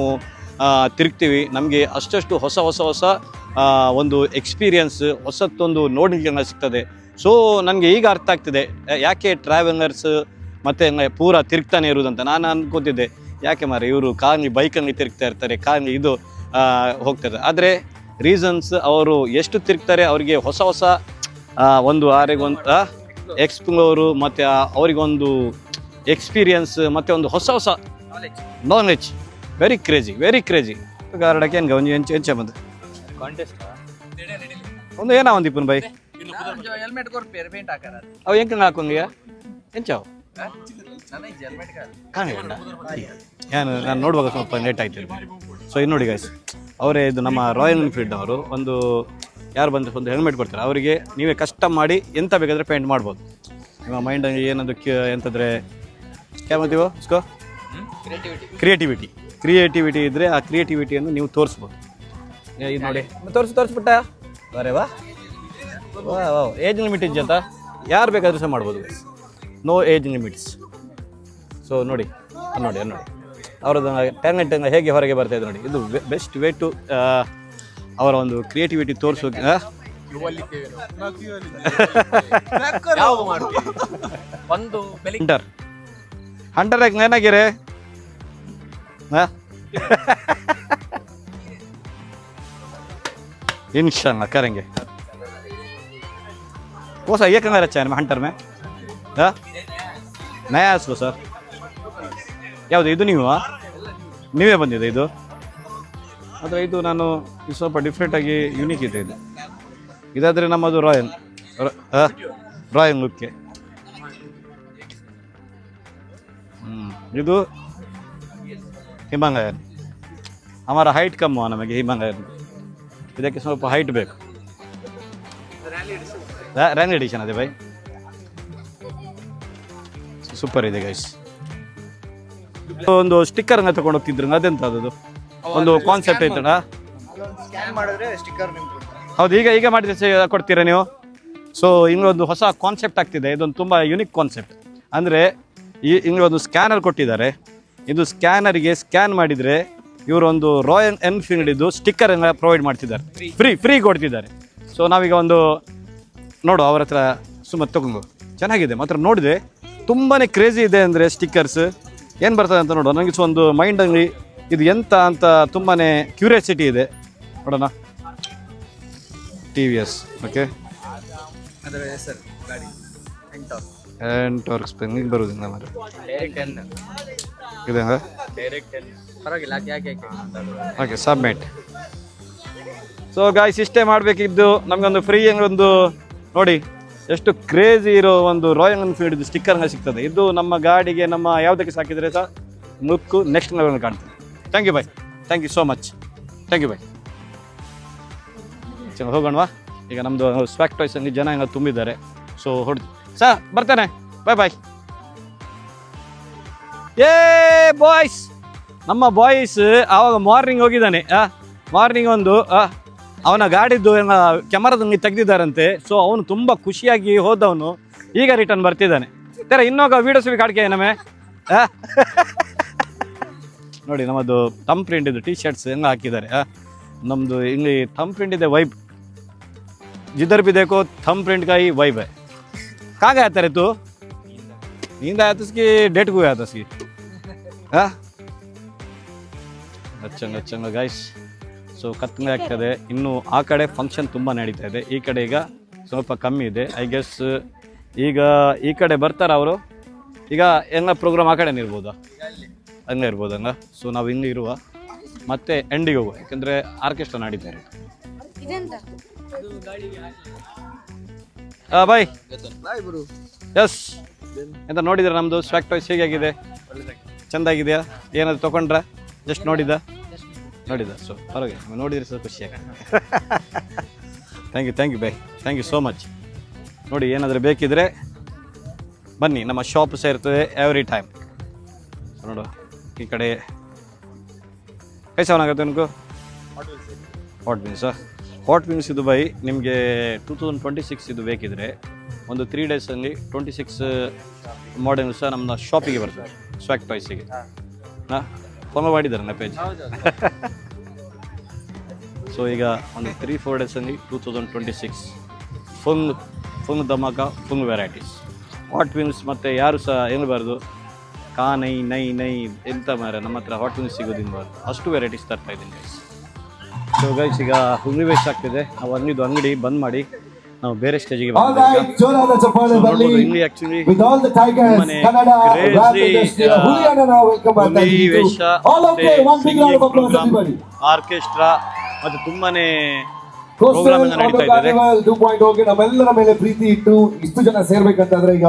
ತಿರುಗ್ತೀವಿ, ನಮಗೆ ಅಷ್ಟು ಹೊಸ ಒಂದು ಎಕ್ಸ್ಪೀರಿಯನ್ಸ್, ಹೊಸತ್ತೊಂದು ನೋಡಲಿಕ್ಕೆ ಸಿಗ್ತದೆ. ಸೊ ನನಗೆ ಈಗ ಅರ್ಥ ಆಗ್ತಿದೆ ಯಾಕೆ ಟ್ರಾವೆಲರ್ಸ್ ಮತ್ತು ಪೂರ ತಿರುಗ್ತಾನೆ ಇರುವುದಂತ. ನಾನು ಅನ್ಕೋತಿದ್ದೆ ಯಾಕೆ ಮಾರೆ ಇವರು ಕಾರ್ಲಿ ಬೈಕಲ್ಲಿ ತಿರುಗ್ತಾ ಇರ್ತಾರೆ, ಕಾರ್ಲಿ ಇದು ಹೋಗ್ತಾರೆ. ಆದರೆ ರೀಸನ್ಸ್ ಅವರು ಎಷ್ಟು ತಿರುಗ್ತಾರೆ, ಅವರಿಗೆ ಹೊಸ ಒಂದು ಆರೆಗೊಂದು ಎಕ್ಸ್ಪ್ಲೋರು ಮತ್ತು ಅವರಿಗೊಂದು ಎಕ್ಸ್ಪೀರಿಯನ್ಸ್ ಮತ್ತು ಒಂದು ಹೊಸ ನಾಲೆಜ್. ವೆರಿ ಕ್ರೇಜಿ ಗಾರಡಕ್ಕೆ ಏನು ಒಂದು ಎಂಚೆ ಬಂದು ಒಂದು ಏನೋ ಒಂದು ಇಪ್ಪನ್ ಬೈ ಹೆಲ್ಮೆಟ್ ಕೊರ್ಪೇರು ಪೇಂಟ್ ಹಾಕಾರ ಅವು ಹೆಂಗೆ ಹಾಕೊಂಡ್ಯ ಎಂಚಾವು ಕಾಣಿಲ್ಲ ನಾನು ನೋಡುವಾಗ ಸ್ವಲ್ಪ ಲೇಟ್ ಆಯ್ತು. ಸೊ ಇದು ನೋಡಿ ಗೈಸ್, ಅವರೇ ಇದು ನಮ್ಮ ರಾಯಲ್ ಎನ್ಫೀಲ್ಡ್ ಅವರು ಒಂದು ಯಾರು ಬಂದು ಒಂದು ಹೆಲ್ಮೆಟ್ ಕೊಡ್ತಾರೆ, ಅವರಿಗೆ ನೀವೇ ಕಸ್ಟಮ್ ಮಾಡಿ ಎಂತ ಬೇಕಾದರೆ ಪೇಂಟ್ ಮಾಡ್ಬೋದು. ನಿಮ್ಮ ಮೈಂಡಲ್ಲಿ ಏನದಕ್ಕೆ ಎಂತಂದರೆ ಕ್ಯಾಮತೀವೋ ಇಸ್ಕೋ ಕ್ರಿಯೇಟಿವಿಟಿ ಇದ್ದರೆ ಆ ಕ್ರಿಯೇಟಿವಿಟಿಯನ್ನು ನೀವು ತೋರಿಸ್ಬೋದು. ಇದು ನೋಡಿ ತೋರಿಸ್ಬಿಟ್ಟ ಬರೇ ವಾ ಏಜ್ ಲಿಮಿಟ್ ಇದೆಯಾ? ಯಾರು ಬೇಕಾದರೂ ಸಹ ಮಾಡ್ಬೋದು, ನೋ ಏಜ್ ಲಿಮಿಟ್ಸ್. ಸೊ ನೋಡಿ ನೋಡಿ ನೋಡಿ ಅವರದ್ದು ಟ್ಯಾಲೆಂಟ್ ಹೇಗೆ ಹೊರಗೆ ಬರ್ತಾಯಿದೆ ನೋಡಿ. ಇದು ಬೆಸ್ಟ್ ವೇ ಟು ಅವರ ಒಂದು ಕ್ರಿಯೇಟಿವಿಟಿ ತೋರಿಸೋಕೆ. ಒಂದು ಹಂಟರ್ ಯಾಕೆ ಏನಾಗಿರೆ इंशाल्लाह करेंगे. वो सर ये कहाँ रचा है हंटर में? हाँ नया है सर. ಯಾವುದು ಇದು ನೀವೇ ಬಂದಿದೆ ಇದು? ಆದರೆ ಇದು ನಾನು ಸ್ವಲ್ಪ ಡಿಫ್ರೆಂಟಾಗಿ ಯುನೀಕ್ ಇದೆ ಇದು. ಇದಾದರೆ ನಮ್ಮದು ರಾಯಲ್ ಲುಕ್ಕೆ. ಇದು ಹಿಮಾಲಯನ್. ಹಮಾರ ಹೈಟ್ ಕಮ್ಮು ನಮಗೆ ಹಿಮಾಲಯನ್. ಇದಕ್ಕೆ ಸ್ವಲ್ಪ ಹೈಟ್ ಬೇಕು. ರ್ಯಾಲಿ ಎಡಿಷನ್ ಅದೇ ಬೈ, ಸೂಪರ್ ಇದೆ ಗೈಸ್. ಒಂದು ಸ್ಟಿಕ್ಕರ್ ಅನ್ನ ತಗೊಂಡು ಹೋಗ್ತಿದ್ರು, ಅದೆಂತ ಅದು ಒಂದು ಕಾನ್ಸೆಪ್ಟ್ ಐತಣ್ಣ. ಹೌದು, ಈಗ ಮಾಡಿದ್ರೆ ಕೊಡ್ತೀರಾ ನೀವು? ಸೊ ಇನ್ನೊಂದು ಹೊಸ ಕಾನ್ಸೆಪ್ಟ್ ಆಗ್ತಿದೆ. ಇದೊಂದು ತುಂಬ ಯುನಿಕ್ ಕಾನ್ಸೆಪ್ಟ್. ಅಂದರೆ ಒಂದು ಸ್ಕ್ಯಾನರ್ ಕೊಟ್ಟಿದ್ದಾರೆ. ಇದು ಸ್ಕ್ಯಾನರಿಗೆ ಸ್ಕ್ಯಾನ್ ಮಾಡಿದರೆ ಇವರೊಂದು ರಾಯಲ್ ಎನ್ಫೀಲ್ಡಿದ್ದು ಸ್ಟಿಕ್ಕರನ್ನು ಪ್ರೊವೈಡ್ ಮಾಡ್ತಿದ್ದಾರೆ, ಫ್ರೀ ಕೊಡ್ತಿದ್ದಾರೆ. ಸೊ ನಾವೀಗ ಒಂದು ನೋಡು ಅವ್ರ ಹತ್ರ ಸುಮ್ಮನೆ ತಗೊಂಡು. ಚೆನ್ನಾಗಿದೆ ಮಾತ್ರ, ನೋಡಿದೆ ತುಂಬಾ ಕ್ರೇಜಿ ಇದೆ. ಅಂದರೆ ಸ್ಟಿಕ್ಕರ್ಸ್ ಏನು ಬರ್ತದೆ ಅಂತ ನೋಡುವ. ನನಗೆ ಒಂದು ಮೈಂಡಲ್ಲಿ ಇದು ಎಂತ ಅಂತ ತುಂಬಾ ಕ್ಯೂರಿಯಾಸಿಟಿ ಇದೆ. ನೋಡೋಣ. TVS ಓಕೆ, ಅದರ ಹೆಸರು ಗಾಡಿ ಎಂಟಾರ್ಕ್ಸ್ ಪೆನ್ನಿಗೆ ಬರುವುದಿಲ್ಲ ಮಾತ್ರ ಇದೆ. ಪರವಾಗಿಲ್ಲ, ಯಾಕೆ ಓಕೆ ಸಬ್ಮಿಟ್. ಸೊ ಗಾಯ್ಸ್, ಇಷ್ಟೇ ಮಾಡಬೇಕಿದ್ದು. ನಮಗೊಂದು ಫ್ರೀ ಒಂದು ನೋಡಿ ಎಷ್ಟು ಕ್ರೇಜಿ ಇರೋ ಒಂದು ರಾಯಲ್ ಎನ್ಫೀಲ್ಡ್ ಸ್ಟಿಕ್ಕರ್ನ ಸಿಗ್ತದೆ. ಇದು ನಮ್ಮ ಗಾಡಿಗೆ, ನಮ್ಮ ಯಾವುದಕ್ಕೆ ಸಾಕಿದರೆ ಸಹ ಮುಕ್ಕು ನೆಕ್ಸ್ಟ್ ಲೆವೆಲ್ ಕಾಣ್ತದೆ. Thank you bye, thank you so much, thank you bye. ಚೆನ್ನಾಗಿ ಹೋಗೋಣವಾ? ಈಗ ನಮ್ಮದು ಸ್ವ್ಯಾಕ್ ಟಾಯ್ಸಲ್ಲಿ ಜನ ಎಲ್ಲ ತುಂಬಿದ್ದಾರೆ. ಸೊ ಹೊಡ್ದು ಸರ್ ಬರ್ತೇನೆ, ಬಾಯ್. ಏ ಬಾಯ್ಸ್, ನಮ್ಮ ಬಾಯ್ಸ್ ಆವಾಗ ಮಾರ್ನಿಂಗ್ ಹೋಗಿದ್ದಾನೆ. ಮಾರ್ನಿಂಗ್ ಒಂದು ಅವನ ಗಾಡಿದ್ದು ಕ್ಯಾಮರಾದಲ್ಲಿ ತೆಗೆದಿದ್ದಾರಂತೆ. ಸೊ ಅವನು ತುಂಬ ಖುಷಿಯಾಗಿ ಹೋದವನು ಈಗ ರಿಟರ್ನ್ ಬರ್ತಿದ್ದಾನೆ. ತರ ಇನ್ನೊಂದು ವೀಡಿಯೋಸ್ ಕಾಡ್ಕೆ ನಮ್ಮೆ ನೋಡಿ. ನಮ್ಮದು ಥಂಬ್ ಪ್ರಿಂಟ್ ಇದು T-ಶರ್ಟ್ಸ್ ಹೆಂಗ ಹಾಕಿದ್ದಾರೆ. ನಮ್ಮದು ಇಲ್ಲಿ ಥಂಬ್ ಪ್ರಿಂಟ್ ಇದೆ, ವೈಬ್ जिधर भी देखो थंब प्रिंट का ही वाइब है. कहाँ गया था रे तू? नींद आया था उसकी, डेट को आया था उसकी. हाँ अच्छा ಗೈಸ್. ಸೊ ಕತ್ಲೆ ಆಗ್ತದೆ. ಇನ್ನು ಆ ಕಡೆ ಫಂಕ್ಷನ್ ತುಂಬ ನಡೀತಾ ಇದೆ, ಈ ಕಡೆ ಈಗ ಸ್ವಲ್ಪ ಕಮ್ಮಿ ಇದೆ. ಐ ಗೆಸ್ ಈಗ ಈ ಕಡೆ ಬರ್ತಾರೆ ಅವರು. ಈಗ ಎಲ್ಲ ಪ್ರೋಗ್ರಾಮ್ ಆ ಕಡೆನೇ ಇರ್ಬೋದಾ? ಹಂಗೆ ಇರ್ಬೋದಲ್ಲ. ಸೊ ನಾವು ಹಿಂಗೆ ಇರುವ ಮತ್ತೆ ಎಂಡಿಗೆ ಹೋಗುವ, ಯಾಕಂದರೆ ಆರ್ಕೆಸ್ಟ್ರಾ ನಡೀತಾರೆ. ಬಾಯ್ ಎಸ್ ಎಂತ ನೋಡಿದ್ರೆ ನಮ್ಮದು ಸ್ವ್ಯಾಕ್ ಟಾಯ್ಸ್ ಹೇಗಾಗಿದೆ? ಚೆಂದಾಗಿದೆಯಾ? ಏನಾದ್ರು ತೊಗೊಂಡ್ರ? ಜಸ್ಟ್ ನೋಡಿದ. ಸೊ ಪರವಾಗಿ ನೋಡಿದ್ರೆ ಸ್ವಲ್ಪ ಖುಷಿಯಾಗ. Thank you bye, thank you so much. ನೋಡಿ, ಏನಾದರೂ ಬೇಕಿದ್ರೆ ಬನ್ನಿ, ನಮ್ಮ ಶಾಪ್ ಸಹ ಇರ್ತದೆ ಎವ್ರಿ ಟೈಮ್. ನೋಡು ಈ ಕಡೆ ಕೈಸವನಾಗುತ್ತೆ ನನಗೂ ಹಾಟ್ ವಿಂಗ್ಸ್ ಇದು ಬೈ. ನಿಮಗೆ 2026 ಇದು ಬೇಕಿದ್ರೆ ಒಂದು 3 ಡೇಸಲ್ಲಿ 26 ಮಾಡೆಲ್ ಸಹ ನಮ್ಮ ಶಾಪಿಗೆ ಬರ್ತದೆ, ಸ್ವ್ಯಾಕ್ ಟಾಯ್ಸಿಗೆ. ಫಾಲೋ ಮಾಡಿದ್ದಾರೆ ನನ್ನ ಪೇಜ್. ಸೊ ಈಗ ಒಂದು 3-4 ಡೇಸಲ್ಲಿ 2026 full dhamaka, full varieties hot wings. ಮತ್ತು ಯಾರು ಸಹ ಏನ್ಬಾರ್ದು ನೈ ಎಂತ ಮಾರ, ನಮ್ಮ ಹತ್ರ ಹಾಟ್ ವಿಂಗ್ಸ್ ಸಿಗೋದಿಲ್ಲ, ಅಷ್ಟು ವೆರೈಟೀಸ್ ತರ್ತಾ ಇದ್ದೀನಿ ಗೈಸ್. ಸೊ ಗೈಸ್, ಈಗ ಹುಂಗ್ರಿ ವೇಸ್ಟ್ ಆಗ್ತಿದೆ. ನಾವು ಅಲ್ಲಿದ್ದು ಅಂಗಡಿ ಬಂದ್ ಮಾಡಿ ನಾವು ಬೇರೆ ಸ್ಟೇಜಿಗೆ ಇಲ್ಲಿ ಆಕ್ಚುಲಿ ಆರ್ಕೆಸ್ಟ್ರಾ ಮತ್ತೆ ತುಂಬಾನೇ ಪ್ರೋಗ್ರಾಮ್ ನಡೀತಾ ಇದೆ. ನಮ್ಮೆಲ್ಲರ ಮೇಲೆ ಪ್ರೀತಿ ಇಟ್ಟು ಇಷ್ಟು ಜನ ಸೇರ್ಬೇಕಂತಂದ್ರೆ ಈಗ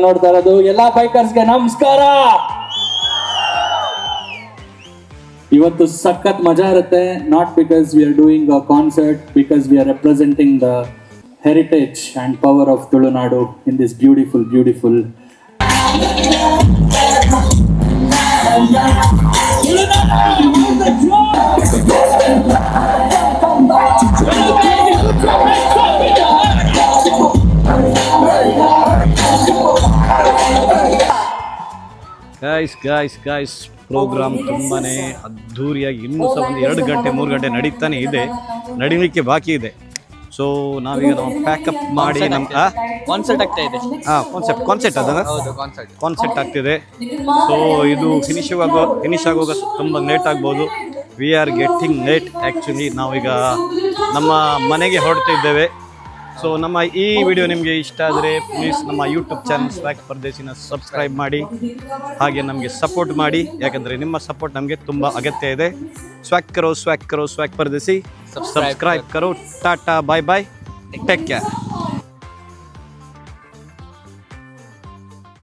ನೋಡ್ತಾ ಇರೋದು ಎಲ್ಲಾ ಬೈಕರ್ಸ್ಗೆ ನಮಸ್ಕಾರ. ಇವತ್ತು ಸಖತ್ ಮಜಾ ಇರುತ್ತೆ. Not because we are doing a concert, because we are representing the heritage and power of Tulunadu in this beautiful guys program ತುಂಬಾ ಅದ್ಧೂರಿಯಾಗಿ ಇನ್ನೂ ಸಹ ಒಂದು 2 ಗಂಟೆ 3 ಗಂಟೆ ನಡೀತಾನೆ ಇದೆ, ನಡೀಲಿಕ್ಕೆ ಬಾಕಿ ಇದೆ. ಸೊ ನಾವೀಗ ನಾವು ಪ್ಯಾಕಪ್ ಮಾಡಿ ನಮ್ಮ ಕಾನ್ಸರ್ಟ್ ಆಗ್ತಾ ಇದೆ. ಕಾನ್ಸೆಪ್ಟ್ ಅದನ್ನ ಹೌದು, ಕಾನ್ಸರ್ಟ್. ಕಾನ್ಸೆಪ್ಟ್ ಆಗ್ತಿದೆ. ಸೊ ಇದು ಫಿನಿಶ್ ಆಗುವಾಗ ತುಂಬ ಲೇಟ್ ಆಗ್ಬೋದು. We are getting late actually. ನಾವೀಗ ನಮ್ಮ ಮನೆಗೆ ಹೊರಡ್ತಿದ್ದೇವೆ. ಸೊ ನಮ್ಮ ಈ ವಿಡಿಯೋ ನಿಮಗೆ ಇಷ್ಟ ಆದರೆ ಪ್ಲೀಸ್ ನಮ್ಮ ಯೂಟ್ಯೂಬ್ ಚಾನಲ್ ಸ್ವ್ಯಾಗ್ ಪರದೇಶಿನ ಸಬ್ಸ್ಕ್ರೈಬ್ ಮಾಡಿ, ಹಾಗೆ ನಮಗೆ ಸಪೋರ್ಟ್ ಮಾಡಿ, ಯಾಕಂದರೆ ನಿಮ್ಮ ಸಪೋರ್ಟ್ ನಮಗೆ ತುಂಬ ಅಗತ್ಯ ಇದೆ. ಸ್ವ್ಯಾಗ್ ಕರೋ ಸ್ವ್ಯಾಗ್ ಪರದೇಶಿ, ಸಬ್ಸ್ಕ್ರೈಬ್ ಕರೋ. Tata, bye bye, take care.